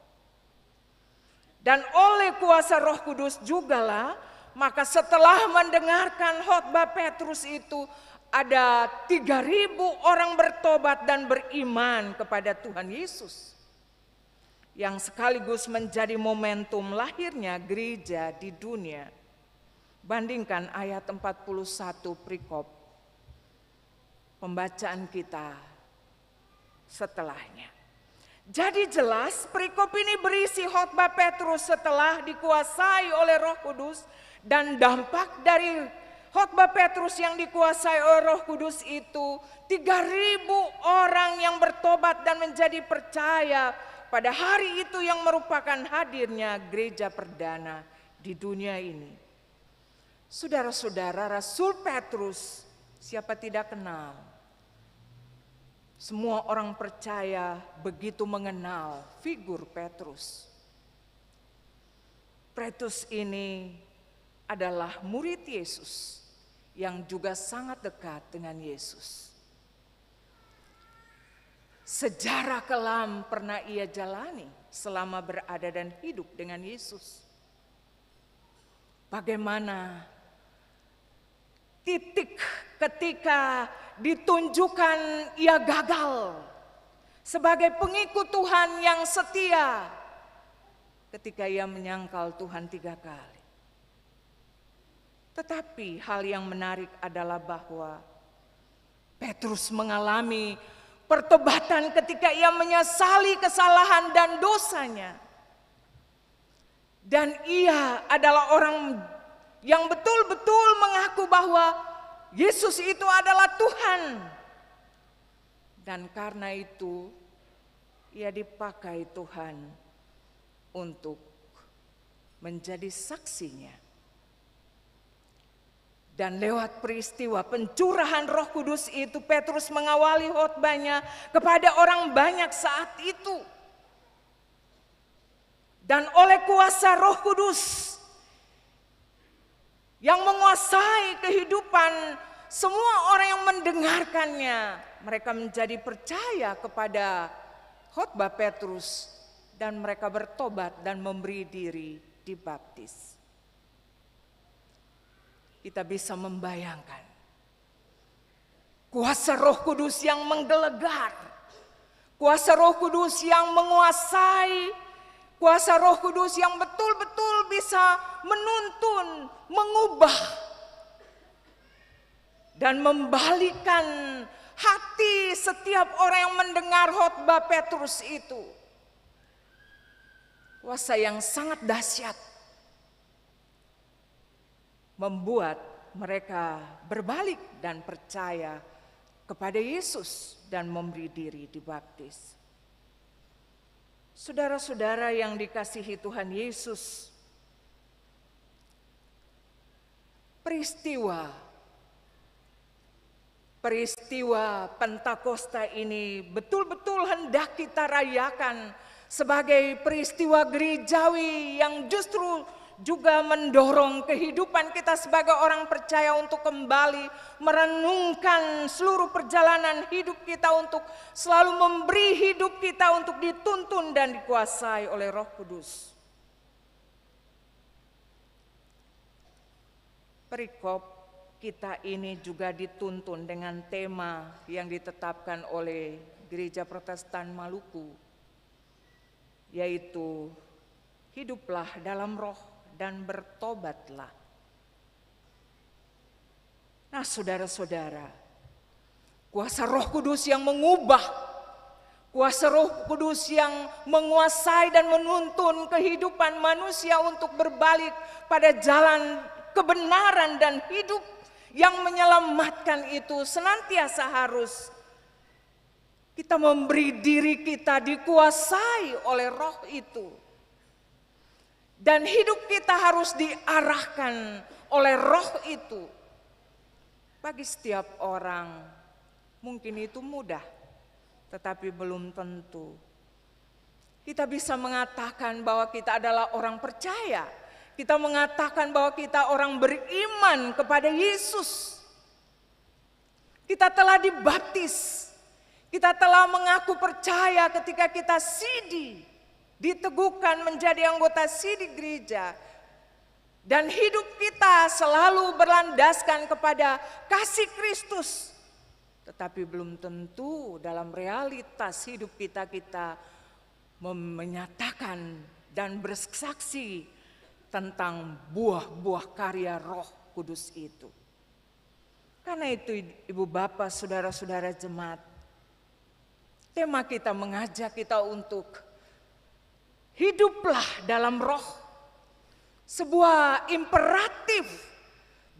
Dan oleh kuasa Roh Kudus jugalah, maka setelah mendengarkan khotbah Petrus itu, ada 3.000 orang bertobat dan beriman kepada Tuhan Yesus, yang sekaligus menjadi momentum lahirnya gereja di dunia. Bandingkan ayat 41 perikop pembacaan kita setelahnya. Jadi jelas perikop ini berisi khotbah Petrus setelah dikuasai oleh Roh Kudus, dan dampak dari khotbah Petrus yang dikuasai oleh Roh Kudus itu 3.000 orang yang bertobat dan menjadi percaya pada hari itu yang merupakan hadirnya gereja perdana di dunia ini. Saudara-saudara, Rasul Petrus siapa tidak kenal? Semua orang percaya begitu mengenal figur Petrus. Petrus ini adalah murid Yesus yang juga sangat dekat dengan Yesus. Sejarah kelam pernah ia jalani selama berada dan hidup dengan Yesus. Bagaimana titik ketika ditunjukkan ia gagal sebagai pengikut Tuhan yang setia ketika ia menyangkal Tuhan 3 kali. Tetapi hal yang menarik adalah bahwa Petrus mengalami pertobatan ketika ia menyesali kesalahan dan dosanya. Dan ia adalah orang yang betul-betul mengaku bahwa Yesus itu adalah Tuhan. Dan karena itu ia dipakai Tuhan untuk menjadi saksinya. Dan lewat peristiwa pencurahan Roh Kudus itu, Petrus mengawali khotbahnya kepada orang banyak saat itu. Dan oleh kuasa Roh Kudus yang menguasai kehidupan semua orang yang mendengarkannya, mereka menjadi percaya kepada khotbah Petrus dan mereka bertobat dan memberi diri dibaptis. Kita bisa membayangkan kuasa Roh Kudus yang menggelegar, kuasa Roh Kudus yang menguasai, kuasa Roh Kudus yang betul-betul bisa menuntun, mengubah, dan membalikkan hati setiap orang yang mendengar khotbah Petrus itu. Kuasa yang sangat dahsyat membuat mereka berbalik dan percaya kepada Yesus dan memberi diri dibaptis. Saudara-saudara yang dikasihi Tuhan Yesus, peristiwa Pentakosta ini betul-betul hendak kita rayakan sebagai peristiwa gerejawi yang justru juga mendorong kehidupan kita sebagai orang percaya untuk kembali merenungkan seluruh perjalanan hidup kita, untuk selalu memberi hidup kita untuk dituntun dan dikuasai oleh Roh Kudus. Perikop kita ini juga dituntun dengan tema yang ditetapkan oleh Gereja Protestan Maluku, yaitu hiduplah dalam roh dan bertobatlah. Nah, saudara-saudara, kuasa Roh Kudus yang mengubah, kuasa Roh Kudus yang menguasai dan menuntun kehidupan manusia untuk berbalik pada jalan kebenaran dan hidup yang menyelamatkan itu senantiasa harus kita memberi diri kita dikuasai oleh Roh itu. Dan hidup kita harus diarahkan oleh Roh itu. Bagi setiap orang mungkin itu mudah, tetapi belum tentu. Kita bisa mengatakan bahwa kita adalah orang percaya. Kita mengatakan bahwa kita orang beriman kepada Yesus. Kita telah dibaptis. Kita telah mengaku percaya ketika kita sidi, diteguhkan menjadi anggota sidi gereja. Dan hidup kita selalu berlandaskan kepada kasih Kristus. Tetapi belum tentu dalam realitas hidup kita menyatakan dan bersaksi tentang buah-buah karya Roh Kudus itu. Karena itu Ibu Bapak, saudara-saudara jemaat, tema kita mengajak kita untuk hiduplah dalam Roh. Sebuah imperatif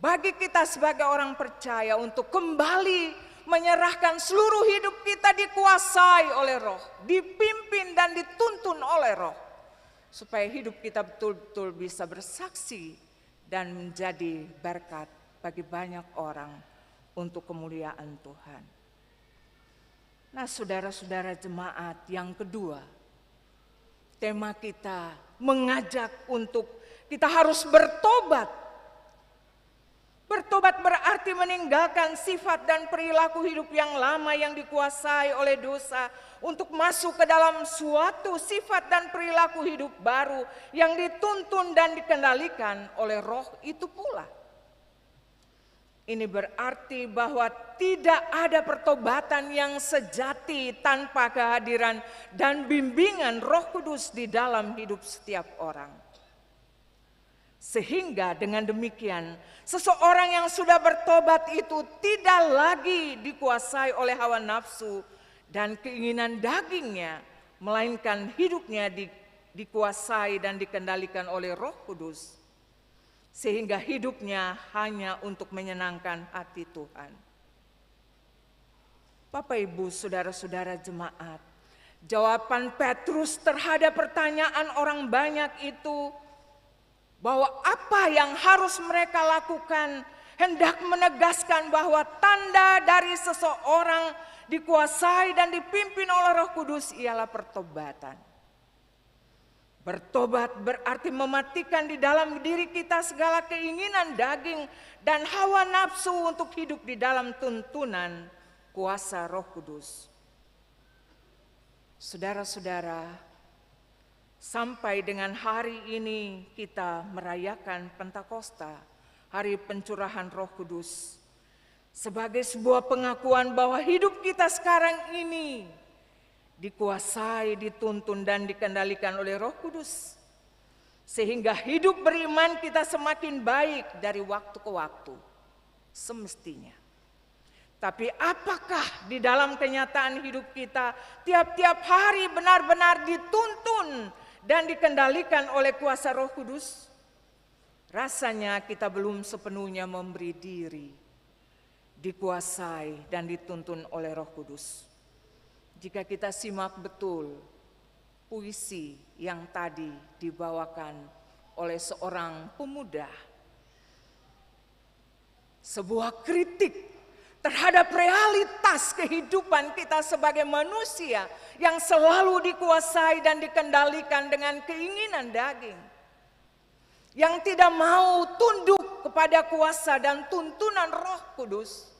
bagi kita sebagai orang percaya untuk kembali menyerahkan seluruh hidup kita dikuasai oleh Roh, dipimpin dan dituntun oleh Roh, supaya hidup kita betul-betul bisa bersaksi dan menjadi berkat bagi banyak orang untuk kemuliaan Tuhan. Nah, saudara-saudara jemaat, yang kedua, tema kita mengajak untuk kita harus bertobat. Bertobat berarti meninggalkan sifat dan perilaku hidup yang lama yang dikuasai oleh dosa untuk masuk ke dalam suatu sifat dan perilaku hidup baru yang dituntun dan dikendalikan oleh Roh itu pula. Ini berarti bahwa tidak ada pertobatan yang sejati tanpa kehadiran dan bimbingan Roh Kudus di dalam hidup setiap orang. Sehingga dengan demikian seseorang yang sudah bertobat itu tidak lagi dikuasai oleh hawa nafsu dan keinginan dagingnya, melainkan hidupnya dikuasai dan dikendalikan oleh Roh Kudus. Sehingga hidupnya hanya untuk menyenangkan hati Tuhan. Bapak, Ibu, saudara-saudara jemaat, jawaban Petrus terhadap pertanyaan orang banyak itu, bahwa apa yang harus mereka lakukan, hendak menegaskan bahwa tanda dari seseorang dikuasai dan dipimpin oleh Roh Kudus ialah pertobatan. Bertobat berarti mematikan di dalam diri kita segala keinginan daging dan hawa nafsu untuk hidup di dalam tuntunan kuasa Roh Kudus. Saudara-saudara, sampai dengan hari ini kita merayakan Pentakosta, hari pencurahan Roh Kudus, sebagai sebuah pengakuan bahwa hidup kita sekarang ini dikuasai, dituntun dan dikendalikan oleh Roh Kudus. Sehingga hidup beriman kita semakin baik dari waktu ke waktu, semestinya. Tapi apakah di dalam kenyataan hidup kita tiap-tiap hari benar-benar dituntun dan dikendalikan oleh kuasa Roh Kudus? Rasanya kita belum sepenuhnya memberi diri dikuasai dan dituntun oleh Roh Kudus. Jika kita simak betul puisi yang tadi dibawakan oleh seorang pemuda, sebuah kritik terhadap realitas kehidupan kita sebagai manusia yang selalu dikuasai dan dikendalikan dengan keinginan daging, yang tidak mau tunduk kepada kuasa dan tuntunan Roh Kudus.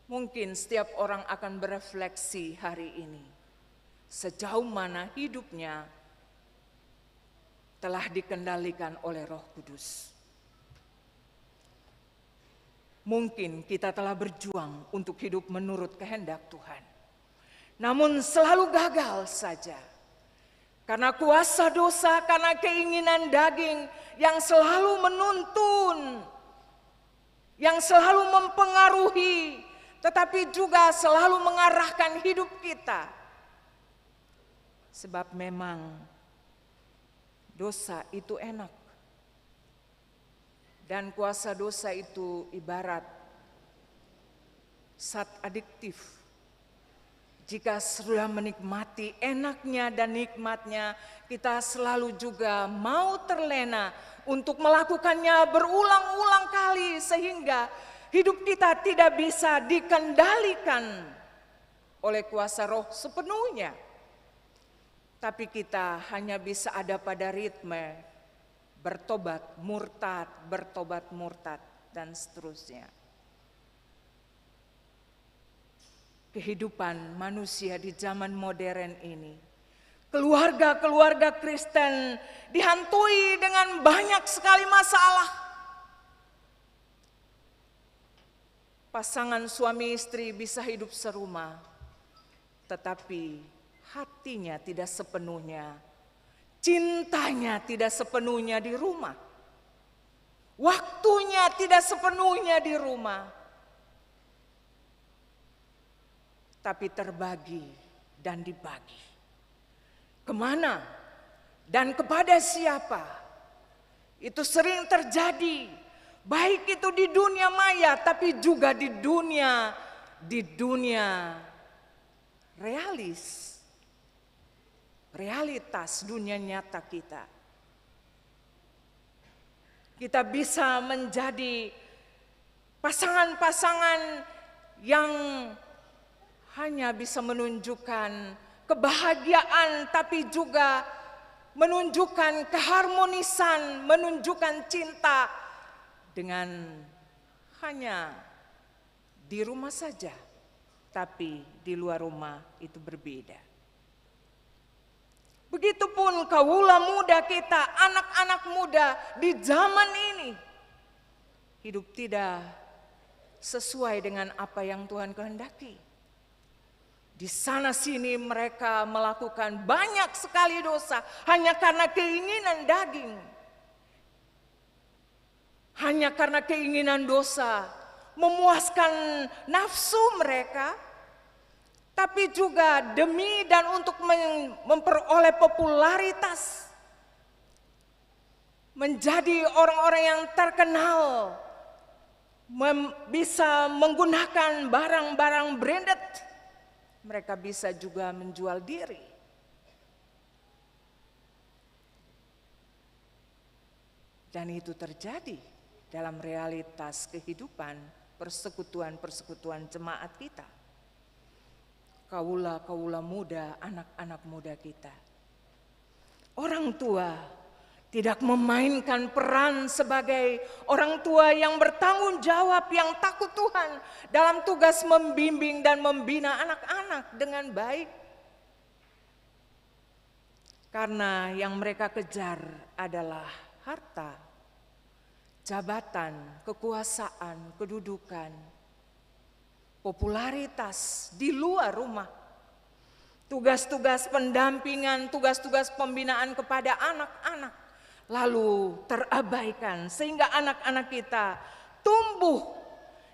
Mungkin setiap orang akan berefleksi hari ini, sejauh mana hidupnya telah dikendalikan oleh Roh Kudus. Mungkin kita telah berjuang untuk hidup menurut kehendak Tuhan, namun selalu gagal saja. Karena kuasa dosa, karena keinginan daging yang selalu menuntun, yang selalu mempengaruhi, tetapi juga selalu mengarahkan hidup kita. Sebab memang dosa itu enak. Dan kuasa dosa itu ibarat zat adiktif. Jika sudah menikmati enaknya dan nikmatnya, kita selalu juga mau terlena untuk melakukannya berulang-ulang kali, sehingga hidup kita tidak bisa dikendalikan oleh kuasa Roh sepenuhnya. Tapi kita hanya bisa ada pada ritme bertobat, murtad, dan seterusnya. Kehidupan manusia di zaman modern ini, keluarga-keluarga Kristen dihantui dengan banyak sekali masalah. Pasangan suami istri bisa hidup serumah, tetapi hatinya tidak sepenuhnya, cintanya tidak sepenuhnya di rumah, waktunya tidak sepenuhnya di rumah, tapi terbagi dan dibagi. Kemana dan kepada siapa? Itu sering terjadi, baik itu di dunia maya, tapi juga di dunia realitas dunia nyata kita. Kita bisa menjadi pasangan-pasangan yang hanya bisa menunjukkan kebahagiaan, tapi juga menunjukkan keharmonisan, menunjukkan cinta dengan hanya di rumah saja, tapi di luar rumah itu berbeda. Begitupun kaula muda kita, anak-anak muda di zaman ini hidup tidak sesuai dengan apa yang Tuhan kehendaki. Di sana sini mereka melakukan banyak sekali dosa hanya karena keinginan daging. Hanya karena keinginan dosa memuaskan nafsu mereka, tapi juga demi dan untuk memperoleh popularitas, menjadi orang-orang yang terkenal, bisa menggunakan barang-barang branded. Mereka bisa juga menjual diri. Dan itu terjadi dalam realitas kehidupan persekutuan-persekutuan jemaat kita. Kaula-kaula muda, anak-anak muda kita. Orang tua tidak memainkan peran sebagai orang tua yang bertanggung jawab, yang takut Tuhan dalam tugas membimbing dan membina anak-anak dengan baik. Karena yang mereka kejar adalah harta, jabatan, kekuasaan, kedudukan, popularitas di luar rumah. Tugas-tugas pendampingan, tugas-tugas pembinaan kepada anak-anak lalu terabaikan, sehingga anak-anak kita tumbuh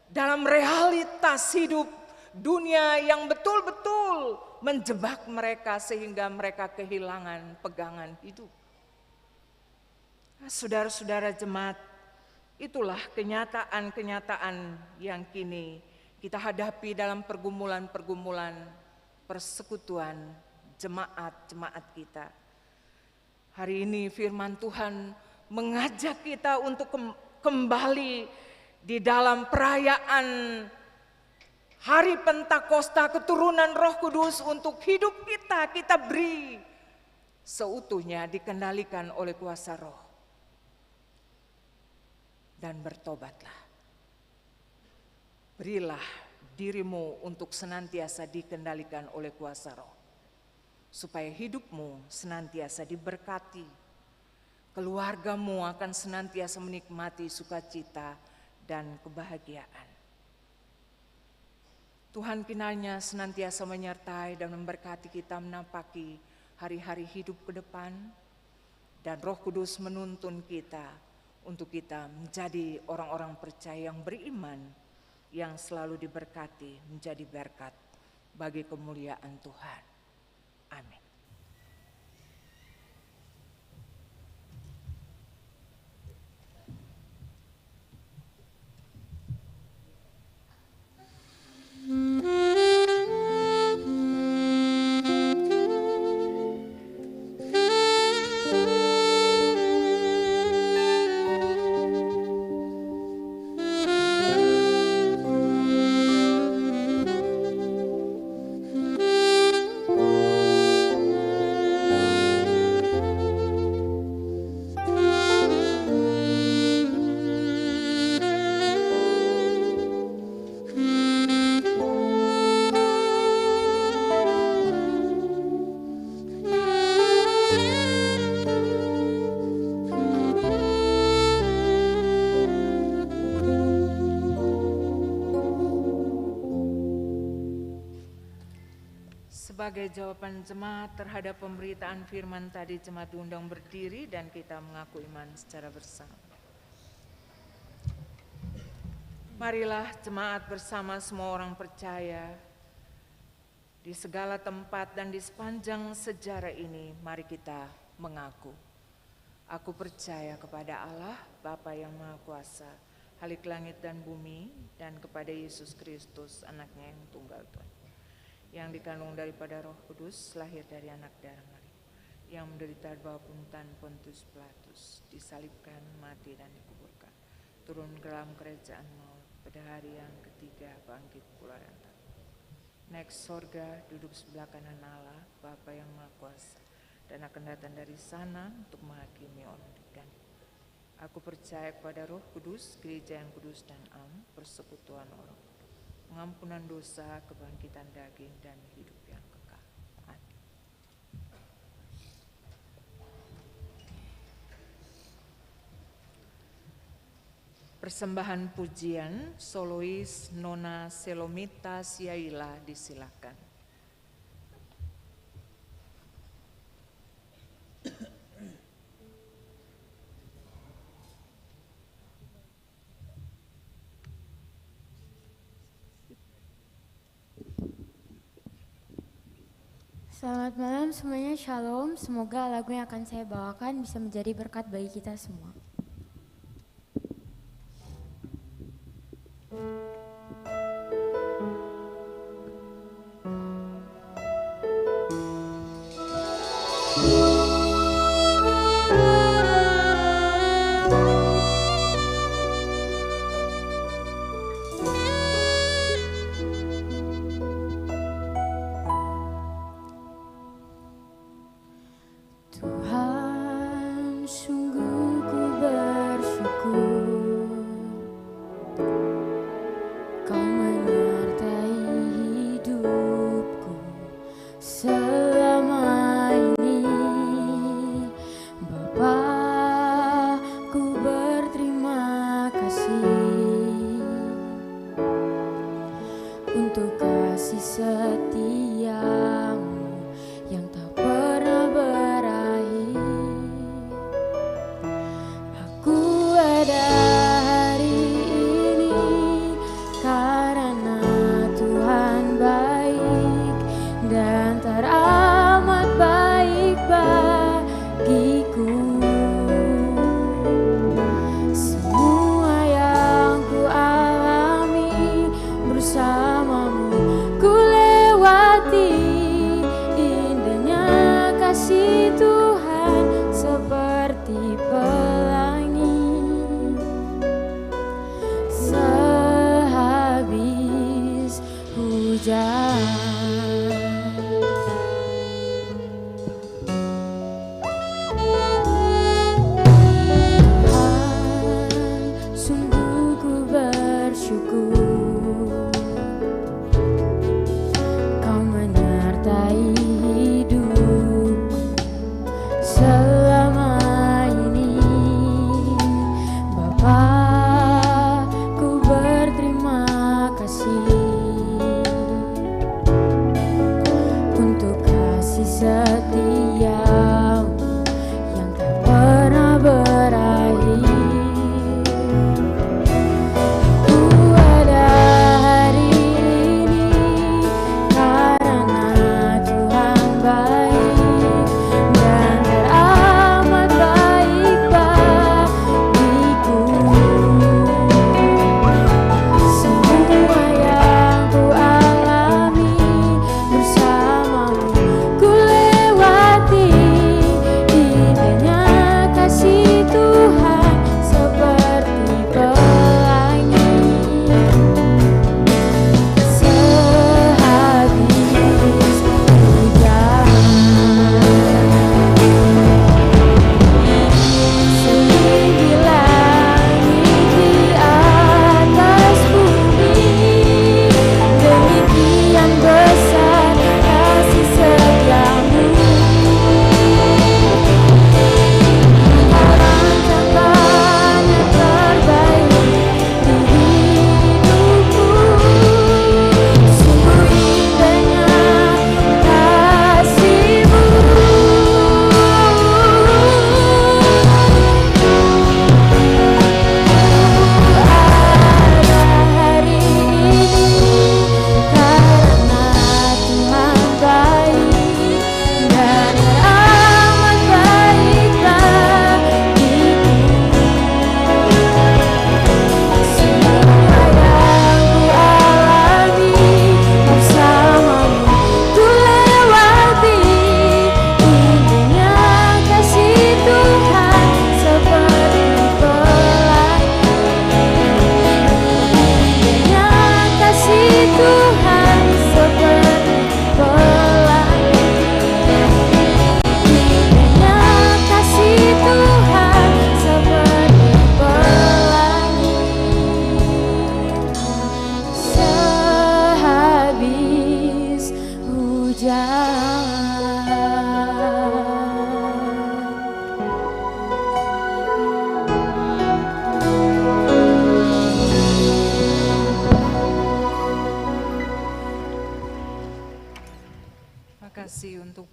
dalam realitas hidup dunia yang betul-betul menjebak mereka sehingga mereka kehilangan pegangan hidup. Saudara-saudara jemaat, itulah kenyataan-kenyataan yang kini kita hadapi dalam pergumulan-pergumulan persekutuan jemaat-jemaat kita. Hari ini firman Tuhan mengajak kita untuk kembali di dalam perayaan Hari Pentakosta keturunan Roh Kudus untuk hidup kita beri seutuhnya dikendalikan oleh kuasa Roh. Dan bertobatlah. Berilah dirimu untuk senantiasa dikendalikan oleh kuasa Roh, supaya hidupmu senantiasa diberkati, keluargamu akan senantiasa menikmati sukacita dan kebahagiaan. Tuhan kiranya senantiasa menyertai dan memberkati kita menapaki hari-hari hidup ke depan, dan Roh Kudus menuntun kita untuk kita menjadi orang-orang percaya yang beriman, yang selalu diberkati menjadi berkat bagi kemuliaan Tuhan. Amin. Sebagai jawaban jemaat terhadap pemberitaan firman tadi, jemaat diundang berdiri dan kita mengaku iman secara bersama. Marilah jemaat bersama semua orang percaya di segala tempat dan di sepanjang sejarah ini, mari kita mengaku. Aku percaya kepada Allah, Bapa yang Maha Kuasa, Khalik langit dan bumi, dan kepada Yesus Kristus, anaknya yang tunggal Tuhan, yang dikandung daripada Roh Kudus, lahir dari anak darah Maria, yang menderita di bawah pemerintahan Pontius Pilatus, disalibkan, mati dan dikuburkan, turun ke dalam kerajaan maut, pada hari yang ketiga bangkit pula yang tak, naik sorga, duduk sebelah kanan Allah, Bapa yang Maha Kuasa, dan akan datang dari sana untuk menghakimi orang hidup dan mati. Aku percaya kepada Roh Kudus, gereja yang kudus dan am, persekutuan orang, pengampunan dosa, kebangkitan daging, dan hidup yang kekal. Amin. Persembahan pujian, solois Nona Selomita Siaila disilakan. Selamat malam semuanya, shalom. Semoga lagu yang akan saya bawakan bisa menjadi berkat bagi kita semua. Tuhan, sungguh ku bersyukur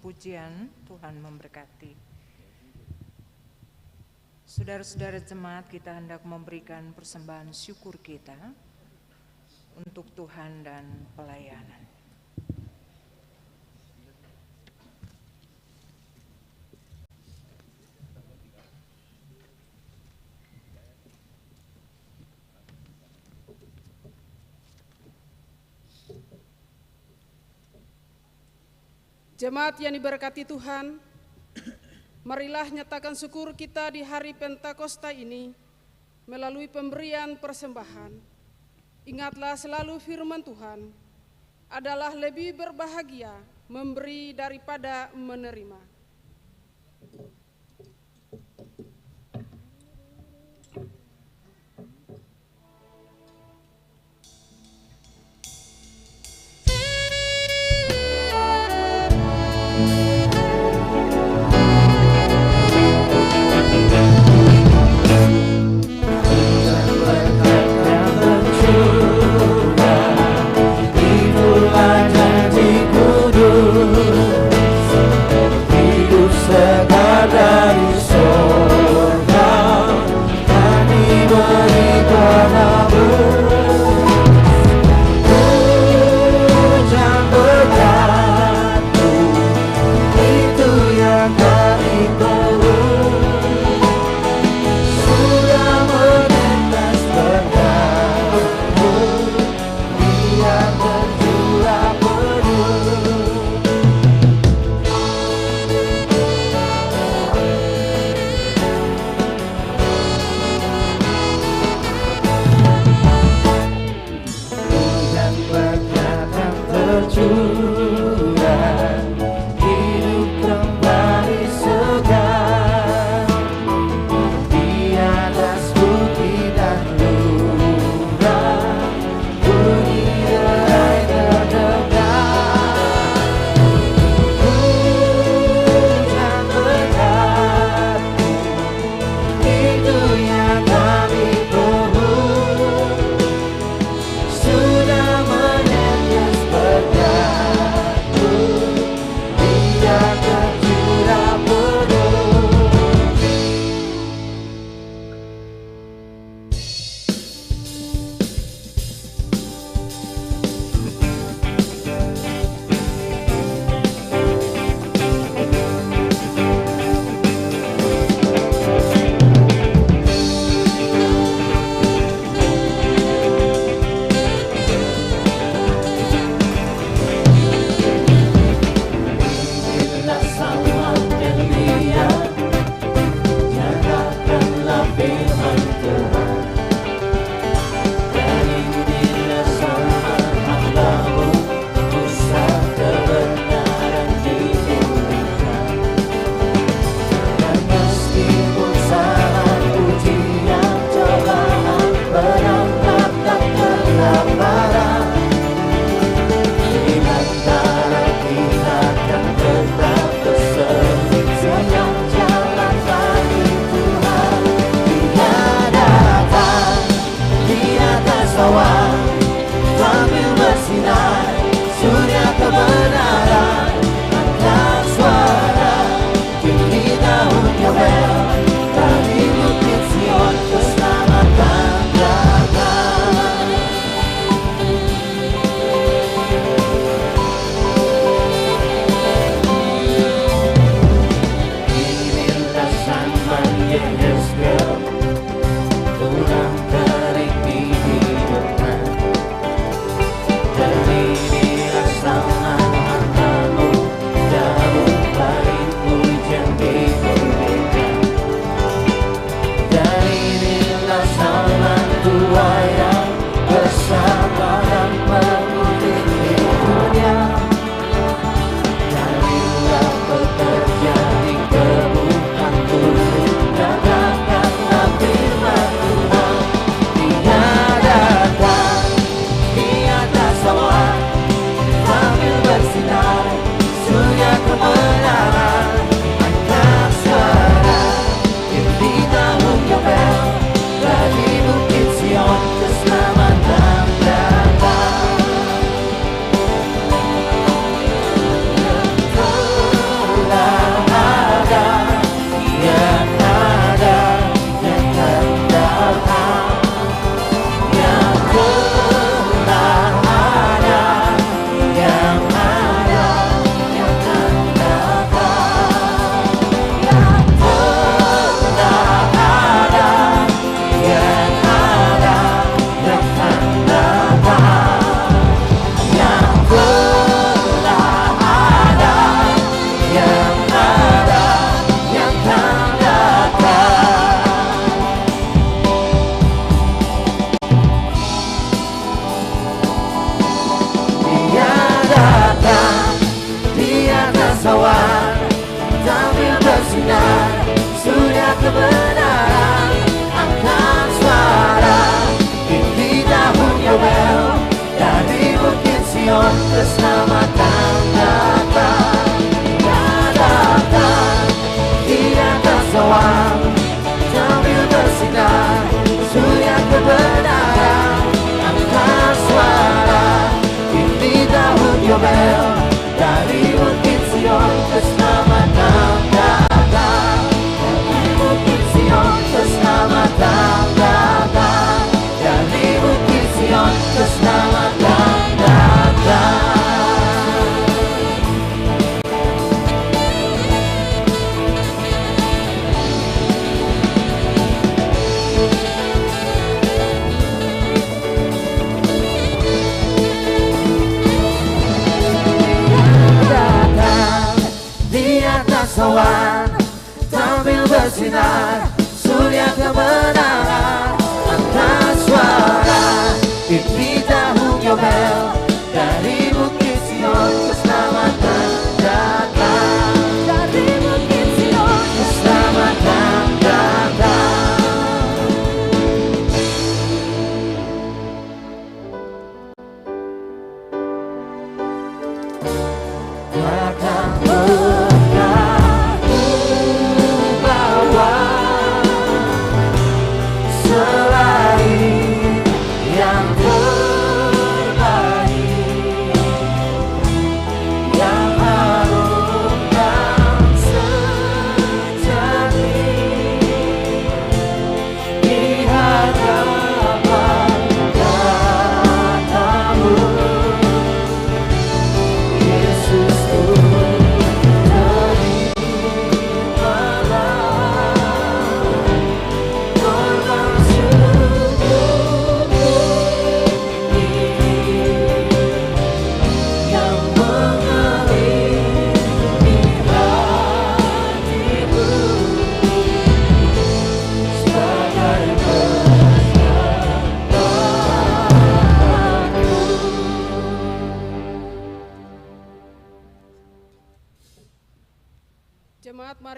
pujian, Tuhan memberkati. Saudara-saudara jemaat, kita hendak memberikan persembahan syukur kita untuk Tuhan dan pelayanan. Jemaat yang diberkati Tuhan, marilah nyatakan syukur kita di hari Pentakosta ini melalui pemberian persembahan. Ingatlah selalu firman Tuhan, adalah lebih berbahagia memberi daripada menerima. Itulah janji kudus, hidup segar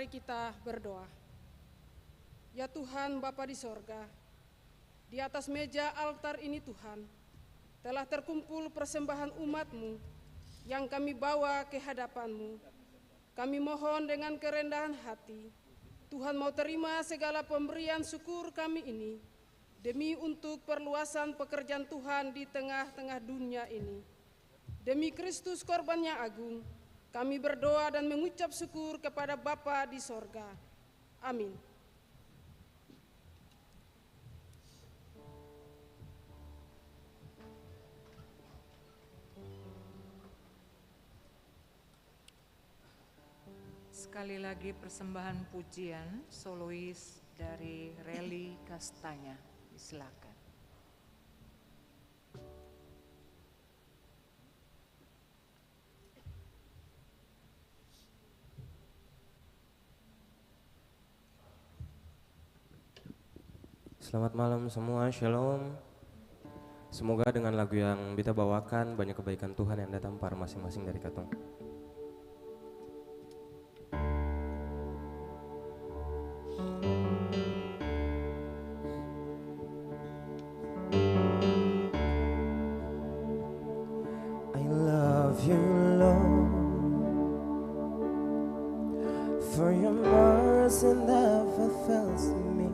Mari kita berdoa. Ya Tuhan Bapa di sorga, di atas meja altar ini Tuhan, telah terkumpul persembahan umat-Mu yang kami bawa ke hadapan-Mu. Kami mohon dengan kerendahan hati, Tuhan mau terima segala pemberian syukur kami ini, demi untuk perluasan pekerjaan Tuhan di tengah-tengah dunia ini. Demi Kristus korban yang agung, kami berdoa dan mengucap syukur kepada Bapa di sorga. Amin. Sekali lagi persembahan pujian solois dari Reli Kastanya. Silakan. Selamat malam semua, shalom. Semoga dengan lagu yang kita bawakan banyak kebaikan Tuhan yang datang pada masing-masing dari katong. I love you, Lord, for your mercy never fails me.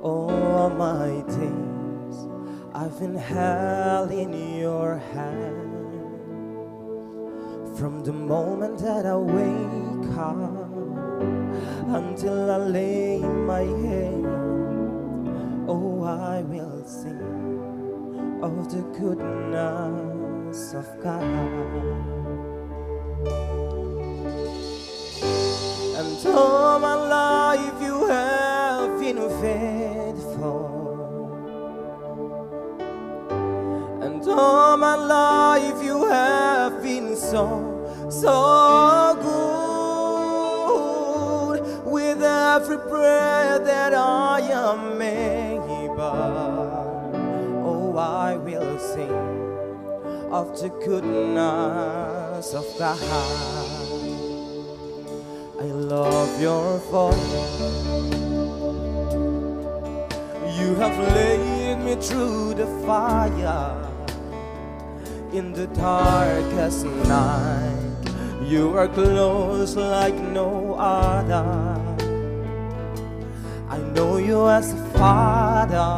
All my days I've been held in your hand. From the moment that I wake up until I lay my head, oh, I will sing of the goodness of God. And all my life you have been faithful, and all my life you have been so good. With every breath that I am able, oh, I will sing of the goodness of God. I love your voice. You have led me through the fire in the darkest night. You are close like no other. I know you as a father,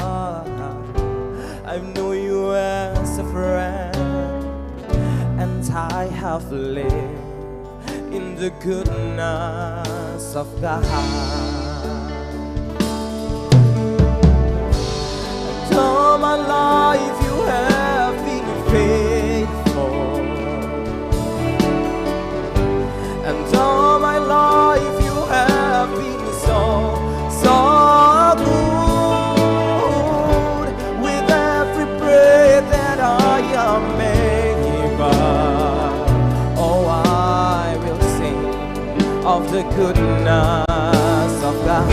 I know you as a friend, and I have lived in the goodness of God. And all my life you have been faithful, and all my life you have been so good. With every breath that I am able, oh, I will sing of the goodness of God.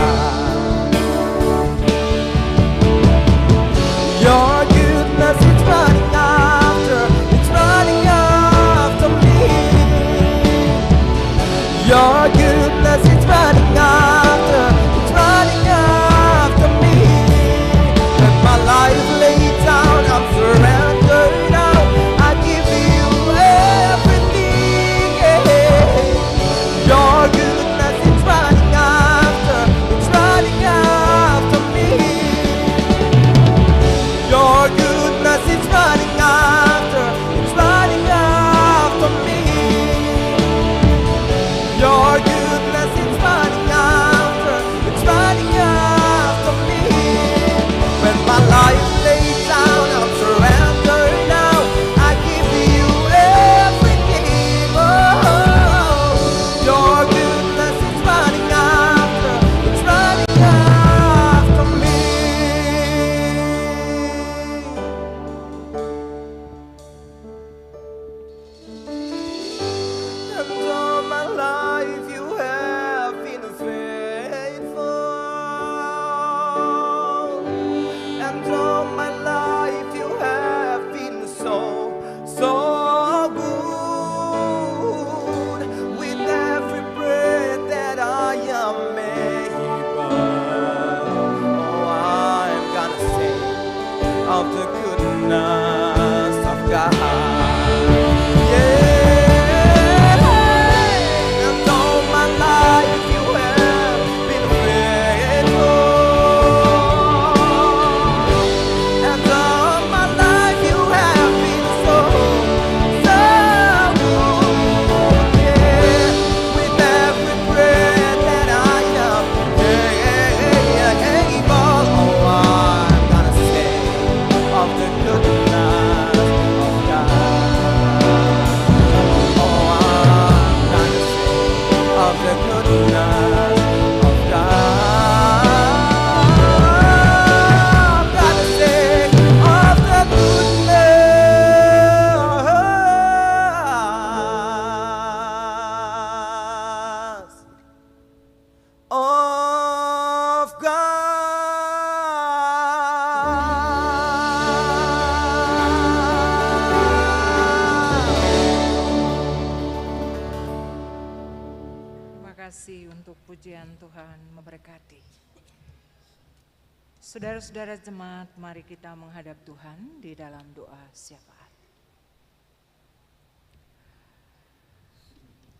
Your goodness is running after, it's running after me. Your goodness is running after, it's running after me. Let my life lay down, I'm surrendered now. I give you everything. Your goodness is running of the goodness of God. Yeah, and all my life you have been faithful, and all my life you have been so good. Yeah, with every breath that I am able, oh, I'm gonna sing of the goodness of God. Oh, I'm gonna sing of the goodness of God. I'm gonna sing of the goodness of Terima kasih untuk pujian Tuhan memberkati. Saudara-saudara jemaat, mari kita menghadap Tuhan di dalam doa syafaat.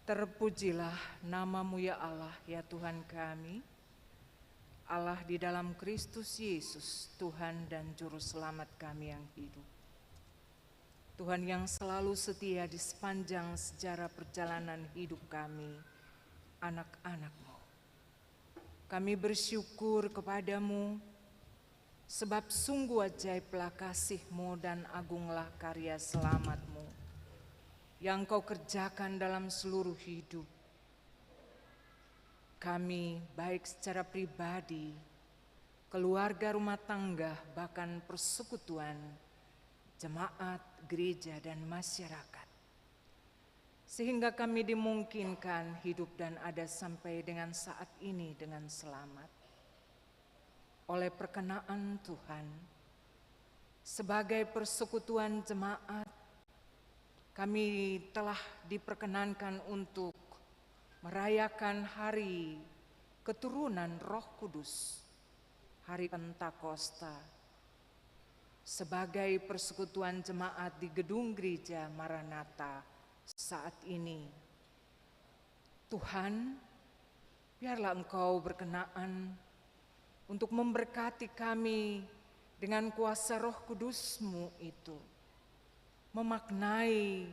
Terpujilah namamu ya Allah, ya Tuhan kami, Allah di dalam Kristus Yesus, Tuhan dan Juru Selamat kami yang hidup. Tuhan yang selalu setia di sepanjang sejarah perjalanan hidup kami, anak-anak-Mu. Kami bersyukur kepadamu, sebab sungguh ajaiblah kasih-Mu dan agunglah karya selamat-Mu yang Kau kerjakan dalam seluruh hidup kami, baik secara pribadi, keluarga, rumah tangga, bahkan persekutuan, jemaat, gereja, dan masyarakat. Sehingga kami dimungkinkan hidup dan ada sampai dengan saat ini dengan selamat. Oleh perkenaan Tuhan, sebagai persekutuan jemaat, kami telah diperkenankan untuk merayakan hari keturunan Roh Kudus, hari Pentakosta, sebagai persekutuan jemaat di gedung gereja Maranatha saat ini. Tuhan, biarlah Engkau berkenaan untuk memberkati kami dengan kuasa Roh Kudus-Mu itu, memaknai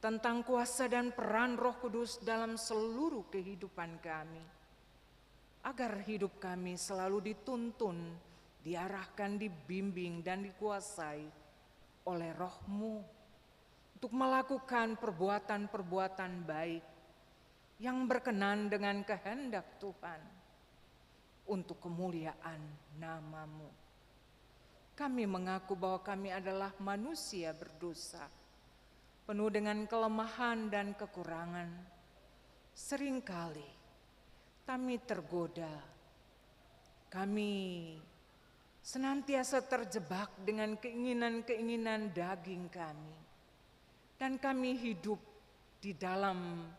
tentang kuasa dan peran Roh Kudus dalam seluruh kehidupan kami, agar hidup kami selalu dituntun, diarahkan, dibimbing, dan dikuasai oleh Roh-Mu untuk melakukan perbuatan-perbuatan baik yang berkenan dengan kehendak Tuhan untuk kemuliaan nama-Mu. Kami mengaku bahwa kami adalah manusia berdosa, penuh dengan kelemahan dan kekurangan. Seringkali kami tergoda, kami senantiasa terjebak dengan keinginan-keinginan daging kami, dan kami hidup di dalam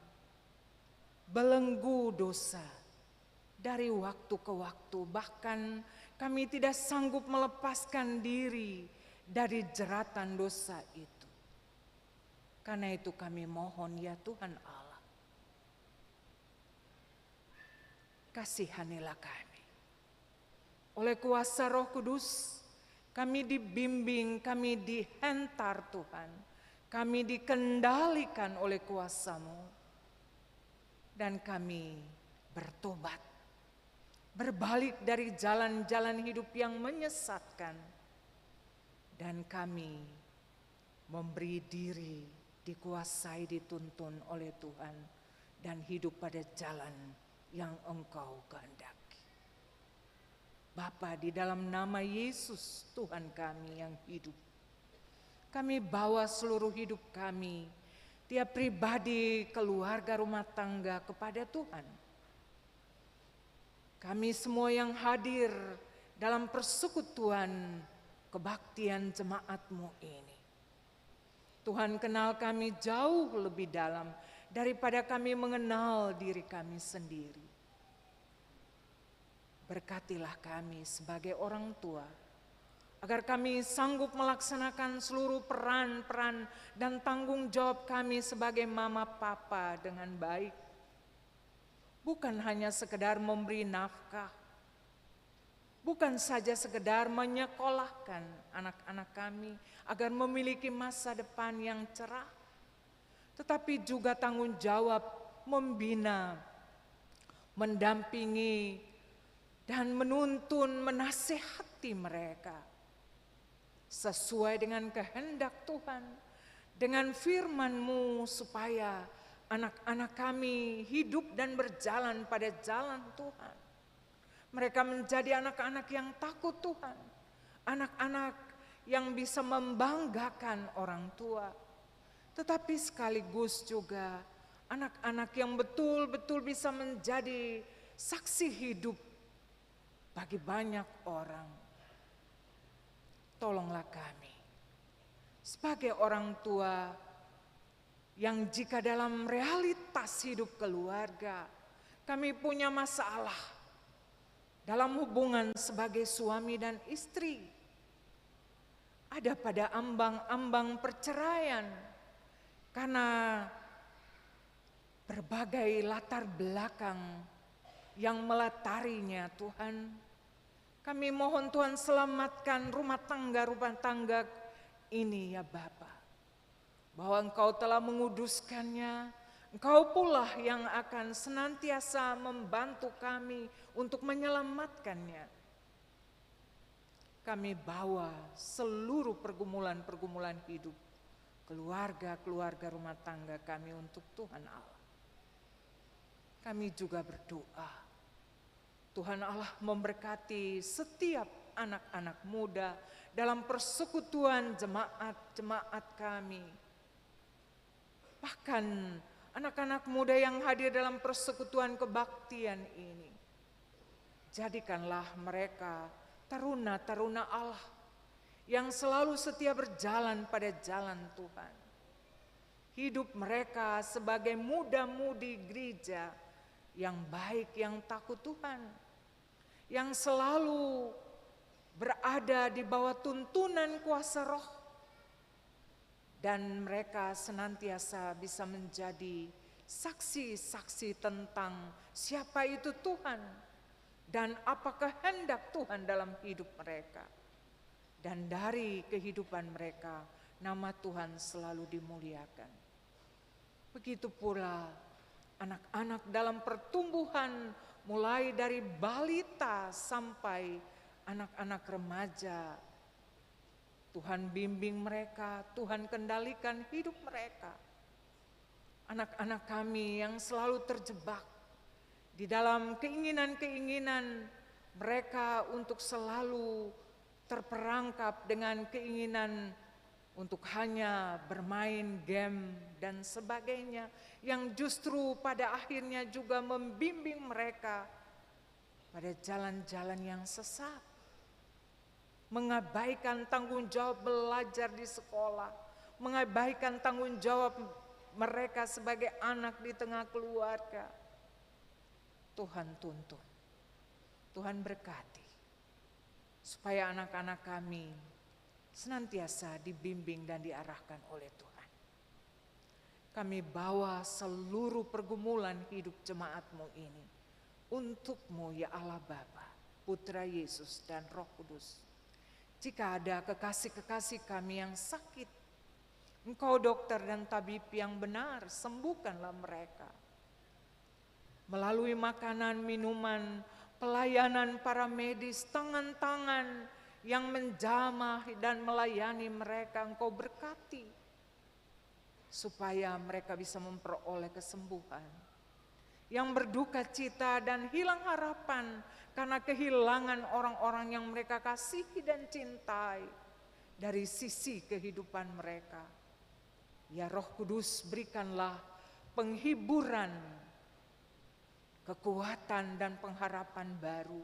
belenggu dosa dari waktu ke waktu. Bahkan kami tidak sanggup melepaskan diri dari jeratan dosa itu. Karena itu kami mohon ya Tuhan Allah, kasihanilah kami. Oleh kuasa Roh Kudus, kami dibimbing, kami dihentar Tuhan, kami dikendalikan oleh kuasa-Mu, dan kami bertobat, berbalik dari jalan-jalan hidup yang menyesatkan, dan kami memberi diri, dikuasai, dituntun oleh Tuhan, dan hidup pada jalan yang Engkau kehendaki. Bapa, di dalam nama Yesus Tuhan kami yang hidup, kami bawa seluruh hidup kami, tiap pribadi, keluarga, rumah tangga kepada Tuhan. Kami semua yang hadir dalam persekutuan kebaktian jemaat-Mu ini, Tuhan, kenal kami jauh lebih dalam daripada kami mengenal diri kami sendiri. Berkatilah kami sebagai orang tua, agar kami sanggup melaksanakan seluruh peran-peran dan tanggung jawab kami sebagai mama papa dengan baik. Bukan hanya sekedar memberi nafkah, bukan saja sekedar menyekolahkan anak-anak kami agar memiliki masa depan yang cerah, tetapi juga tanggung jawab membina, mendampingi, dan menuntun, menasihati mereka sesuai dengan kehendak Tuhan, dengan firman-Mu, supaya anak-anak kami hidup dan berjalan pada jalan Tuhan. Mereka menjadi anak-anak yang takut Tuhan, anak-anak yang bisa membanggakan orang tua, tetapi sekaligus juga anak-anak yang betul-betul bisa menjadi saksi hidup bagi banyak orang. Tolonglah kami sebagai orang tua yang jika dalam realitas hidup keluarga kami punya masalah dalam hubungan sebagai suami dan istri, ada pada ambang-ambang perceraian karena berbagai latar belakang yang melatarinya Tuhan. Kami mohon Tuhan selamatkan rumah tangga ini ya Bapa, bahwa Engkau telah menguduskannya, Engkau pula yang akan senantiasa membantu kami untuk menyelamatkannya. Kami bawa seluruh pergumulan-pergumulan hidup, keluarga-keluarga rumah tangga kami untuk Tuhan Allah. Kami juga berdoa, Tuhan Allah memberkati setiap anak-anak muda dalam persekutuan jemaat-jemaat kami. Bahkan anak-anak muda yang hadir dalam persekutuan kebaktian ini, jadikanlah mereka taruna-taruna Allah yang selalu setia berjalan pada jalan Tuhan. Hidup mereka sebagai muda-mudi gereja yang baik, yang takut Tuhan, yang selalu berada di bawah tuntunan kuasa Roh, dan mereka senantiasa bisa menjadi saksi-saksi tentang siapa itu Tuhan dan apa kehendak Tuhan dalam hidup mereka. Dan dari kehidupan mereka, nama Tuhan selalu dimuliakan. Begitu pula anak-anak dalam pertumbuhan, mulai dari balita sampai anak-anak remaja. Tuhan bimbing mereka, Tuhan kendalikan hidup mereka. Anak-anak kami yang selalu terjebak di dalam keinginan-keinginan mereka untuk selalu terperangkap dengan keinginan untuk hanya bermain game dan sebagainya, yang justru pada akhirnya juga membimbing mereka pada jalan-jalan yang sesat, mengabaikan tanggung jawab belajar di sekolah, mengabaikan tanggung jawab mereka sebagai anak di tengah keluarga. Tuhan tuntun, Tuhan berkati, supaya anak-anak kami senantiasa dibimbing dan diarahkan oleh Tuhan. Kami bawa seluruh pergumulan hidup jemaat-Mu ini untuk-Mu ya Allah Bapa, Putra Yesus dan Roh Kudus. Jika ada kekasih-kekasih kami yang sakit, Engkau dokter dan tabib yang benar, sembuhkanlah mereka. Melalui makanan, minuman, pelayanan para medis, tangan-tangan yang menjamah dan melayani mereka, Engkau berkati, supaya mereka bisa memperoleh kesembuhan. Yang berduka cita dan hilang harapan karena kehilangan orang-orang yang mereka kasihi dan cintai dari sisi kehidupan mereka. Ya Roh Kudus, berikanlah penghiburan, kekuatan dan pengharapan baru,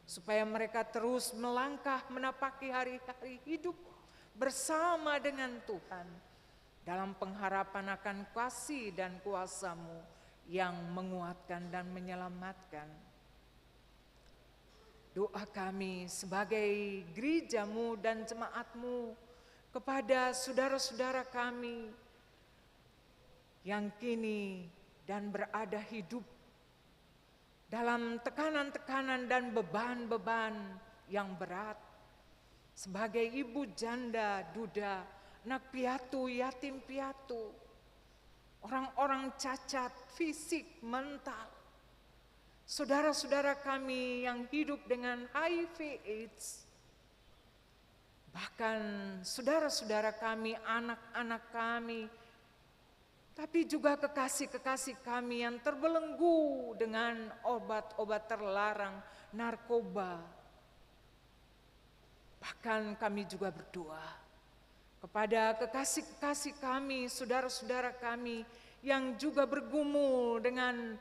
supaya mereka terus melangkah menapaki hari-hari hidup bersama dengan Tuhan dalam pengharapan akan kasih dan kuasa-Mu yang menguatkan dan menyelamatkan. Doa kami sebagai gereja-Mu dan jemaat-Mu kepada saudara-saudara kami yang kini dan berada hidup dalam tekanan-tekanan dan beban-beban yang berat. Sebagai ibu janda, duda, anak piatu, yatim piatu, orang-orang cacat fisik, mental, saudara-saudara kami yang hidup dengan HIV AIDS, bahkan saudara-saudara kami, anak-anak kami, tapi juga kekasih-kekasih kami yang terbelenggu dengan obat-obat terlarang, narkoba. Bahkan kami juga berdoa kepada kekasih-kekasih kami, saudara-saudara kami yang juga bergumul dengan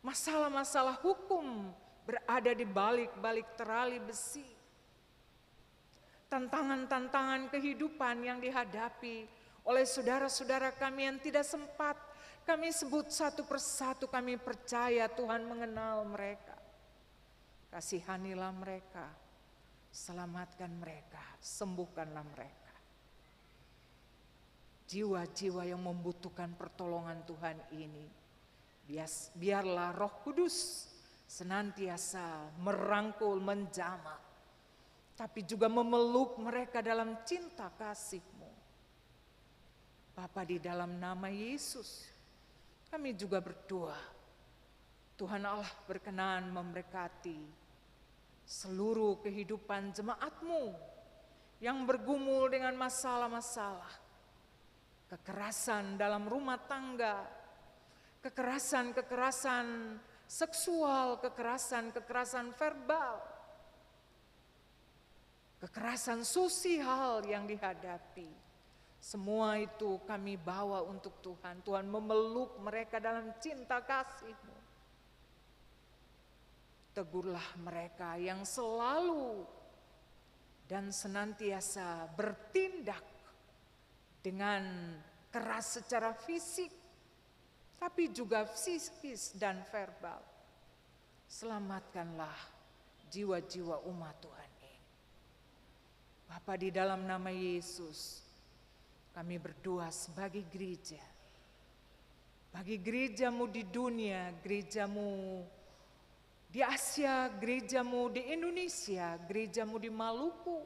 masalah-masalah hukum, berada di balik-balik terali besi. Tantangan-tantangan kehidupan yang dihadapi oleh saudara-saudara kami yang tidak sempat kami sebut satu persatu. Kami percaya Tuhan mengenal mereka. Kasihanilah mereka, selamatkan mereka, sembuhkanlah mereka. Jiwa-jiwa yang membutuhkan pertolongan Tuhan ini, biarlah Roh Kudus senantiasa merangkul, menjamah, tapi juga memeluk mereka dalam cinta kasih-Mu. Bapa, di dalam nama Yesus kami juga berdoa, Tuhan Allah berkenan memberkati seluruh kehidupan jemaat-Mu yang bergumul dengan masalah-masalah, kekerasan dalam rumah tangga, kekerasan seksual, kekerasan verbal, kekerasan sosial yang dihadapi. Semua itu kami bawa untuk Tuhan. Tuhan memeluk mereka dalam cinta kasih-Mu. Tegurlah mereka yang selalu dan senantiasa bertindak dengan keras secara fisik, tapi juga psikis dan verbal. Selamatkanlah jiwa-jiwa umat Tuhan ini. Bapa, di dalam nama Yesus kami berdoa sebagai gereja, bagi gereja-Mu di dunia, gereja-Mu di Asia, gereja-Mu di Indonesia, gereja-Mu di Maluku,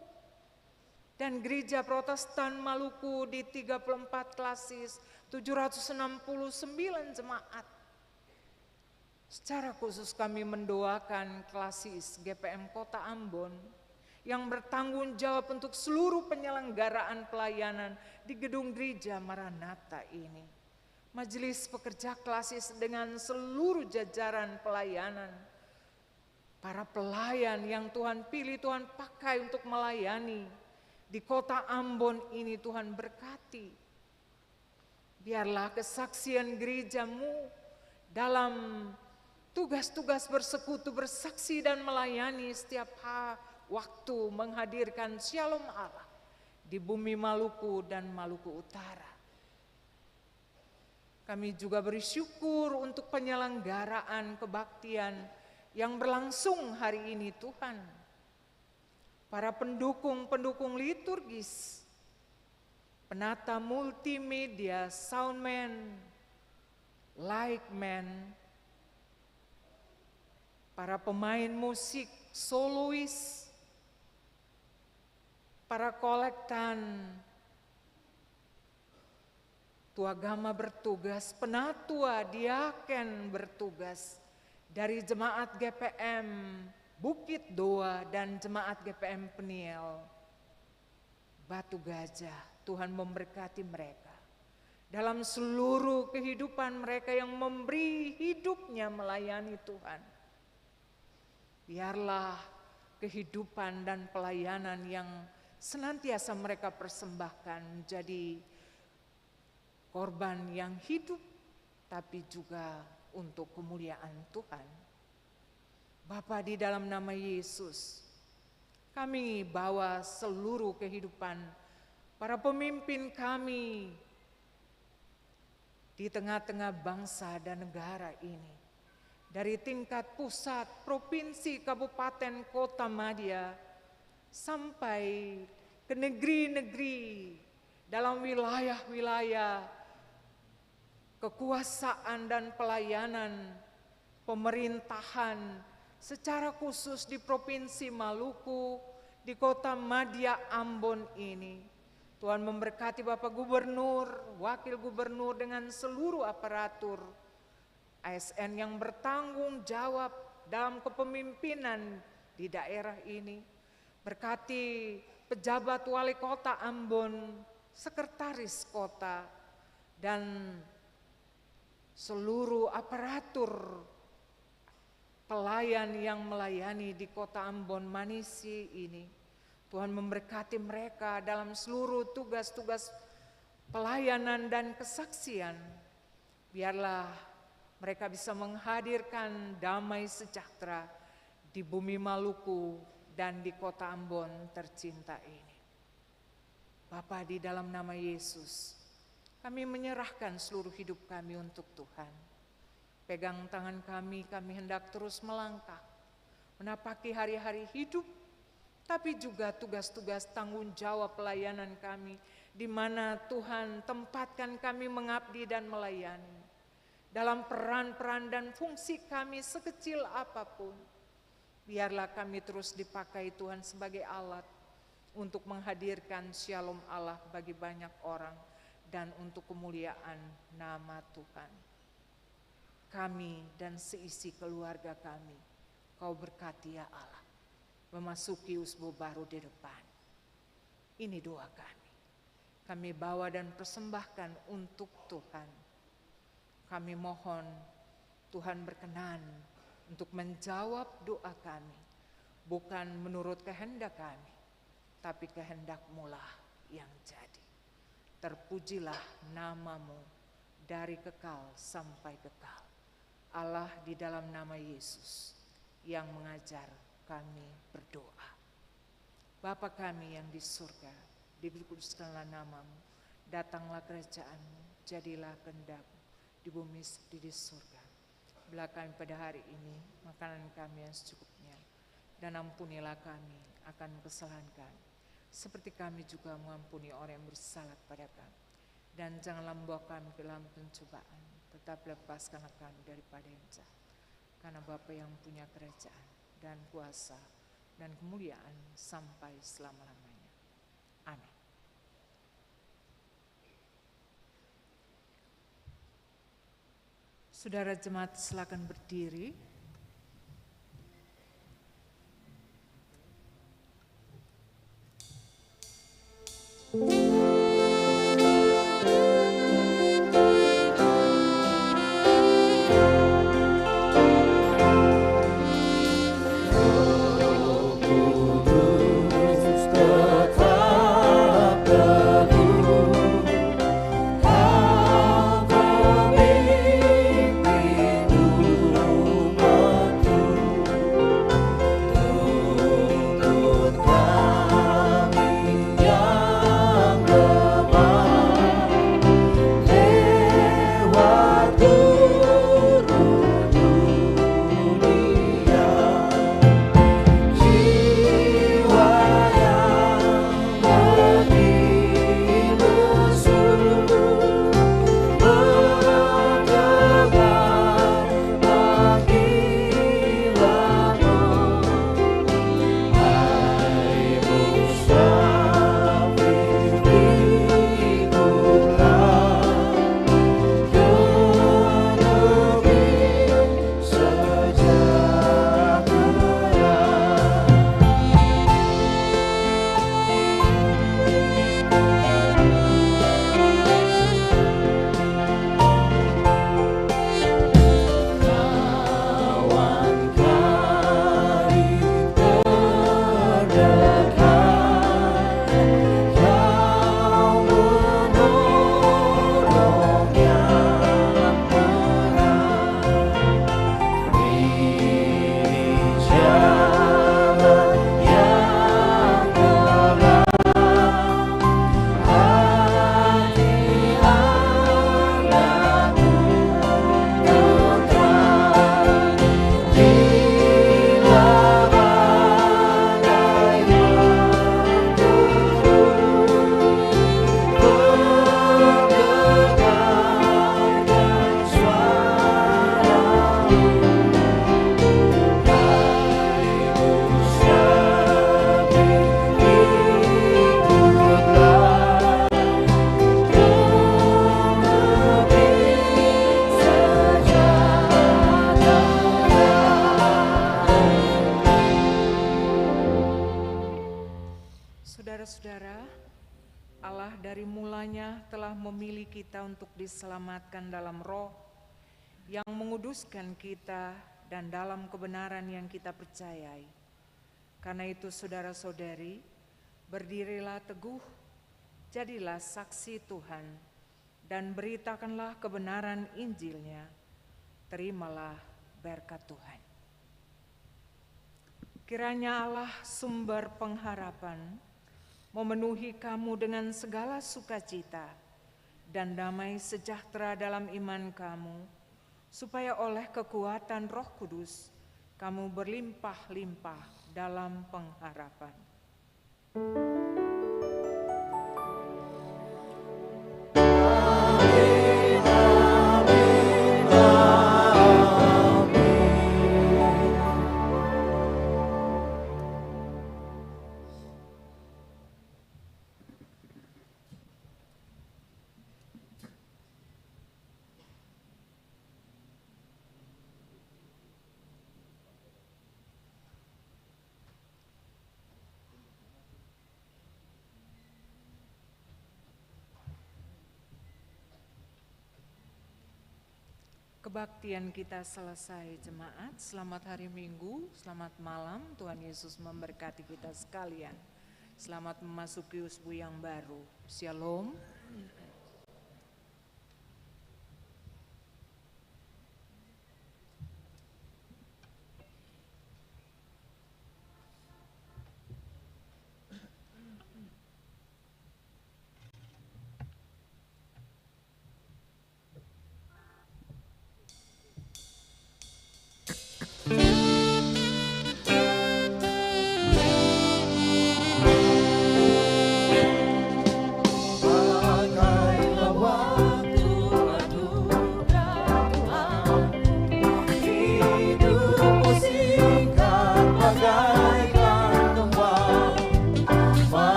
dan gereja Protestan Maluku di 34 klasis, 769 jemaat. Secara khusus kami mendoakan klasis GPM Kota Ambon yang bertanggung jawab untuk seluruh penyelenggaraan pelayanan di gedung gereja Maranatha ini. Majelis pekerja klasis dengan seluruh jajaran pelayanan, para pelayan yang Tuhan pilih, Tuhan pakai untuk melayani di Kota Ambon ini, Tuhan berkati. Biarlah kesaksian gereja-Mu dalam tugas-tugas bersekutu, bersaksi dan melayani setiap waktu menghadirkan shalom Allah di bumi Maluku dan Maluku Utara. Kami juga bersyukur untuk penyelenggaraan kebaktian yang berlangsung hari ini, Tuhan. Para pendukung liturgis, penata multimedia, soundman, lightman, para pemain musik, solois, para kolektan, tuagama bertugas, penatua, diaken bertugas dari jemaat GPM Bukit Doa dan jemaat GPM Peniel Batu Gajah. Tuhan memberkati mereka dalam seluruh kehidupan mereka yang memberi hidupnya melayani Tuhan. Biarlah kehidupan dan pelayanan yang senantiasa mereka persembahkan menjadi korban yang hidup, tapi juga untuk kemuliaan Tuhan. Bapa, di dalam nama Yesus, kami bawa seluruh kehidupan para pemimpin kami di tengah-tengah bangsa dan negara ini. dari tingkat pusat, provinsi, kabupaten, kota, madya, sampai ke negeri-negeri dalam wilayah-wilayah kekuasaan dan pelayanan pemerintahan, secara khusus di Provinsi Maluku, di kota Madya Ambon ini. Tuhan memberkati Bapak Gubernur, Wakil Gubernur dengan seluruh aparatur ASN yang bertanggung jawab dalam kepemimpinan di daerah ini. Berkati pejabat wali kota Ambon, sekretaris kota, dan seluruh aparatur pelayan yang melayani di kota Ambon Manisi ini. Tuhan memberkati mereka dalam seluruh tugas-tugas pelayanan dan kesaksian. Biarlah mereka bisa menghadirkan damai sejahtera di bumi Maluku dan di kota Ambon tercinta ini. Bapa, di dalam nama Yesus, kami menyerahkan seluruh hidup kami untuk Tuhan. Pegang tangan kami hendak terus melangkah, menapaki hari-hari hidup, tapi juga tugas-tugas tanggung jawab pelayanan kami, di mana Tuhan tempatkan kami mengabdi dan melayani. Dalam peran-peran dan fungsi kami sekecil apapun, biarlah kami terus dipakai Tuhan sebagai alat untuk menghadirkan shalom Allah bagi banyak orang, dan untuk kemuliaan nama Tuhan. Kami dan seisi keluarga kami, Kau berkati ya Allah, memasuki usbu baru di depan. Ini doa kami. Kami bawa dan persembahkan untuk Tuhan. Kami mohon Tuhan berkenan untuk menjawab doa kami, bukan menurut kehendak kami, tapi kehendak-Mu lah yang jadi. Terpujilah nama-Mu dari kekal sampai kekal. Allah, di dalam nama Yesus yang mengajar kami berdoa. Bapa kami yang di surga, dikuduskanlah nama-Mu, datanglah kerajaan-Mu, jadilah kehendak-Mu di bumi seperti di surga. Berilah kami pada hari ini makanan kami yang secukupnya, dan ampunilah kami akan kesalahan kami, seperti kami juga mengampuni orang yang bersalah kepada kami. Dan janganlah membawa kami ke dalam pencobaan, tetapi lepaskanlah kami daripada yang jahat. Karena Bapa yang punya kerajaan dan kuasa dan kemuliaan sampai selama-lamanya. Amin. Saudara jemaat, silakan berdiri. Saudara-saudara, Allah dari mulanya telah memilih kita untuk diselamatkan dalam roh yang menguduskan kita dan dalam kebenaran yang kita percayai. Karena itu saudara-saudari, berdirilah teguh, jadilah saksi Tuhan, dan beritakanlah kebenaran Injil-Nya. Terimalah berkat Tuhan. Kiranya Allah sumber pengharapan memenuhi kamu dengan segala sukacita dan damai sejahtera dalam iman kamu, supaya oleh kekuatan Roh Kudus kamu berlimpah-limpah dalam pengharapan. Kebaktian kita selesai, jemaat. Selamat hari Minggu, selamat malam. Tuhan Yesus memberkati kita sekalian. Selamat memasuki usbu yang baru. Shalom.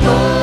Oh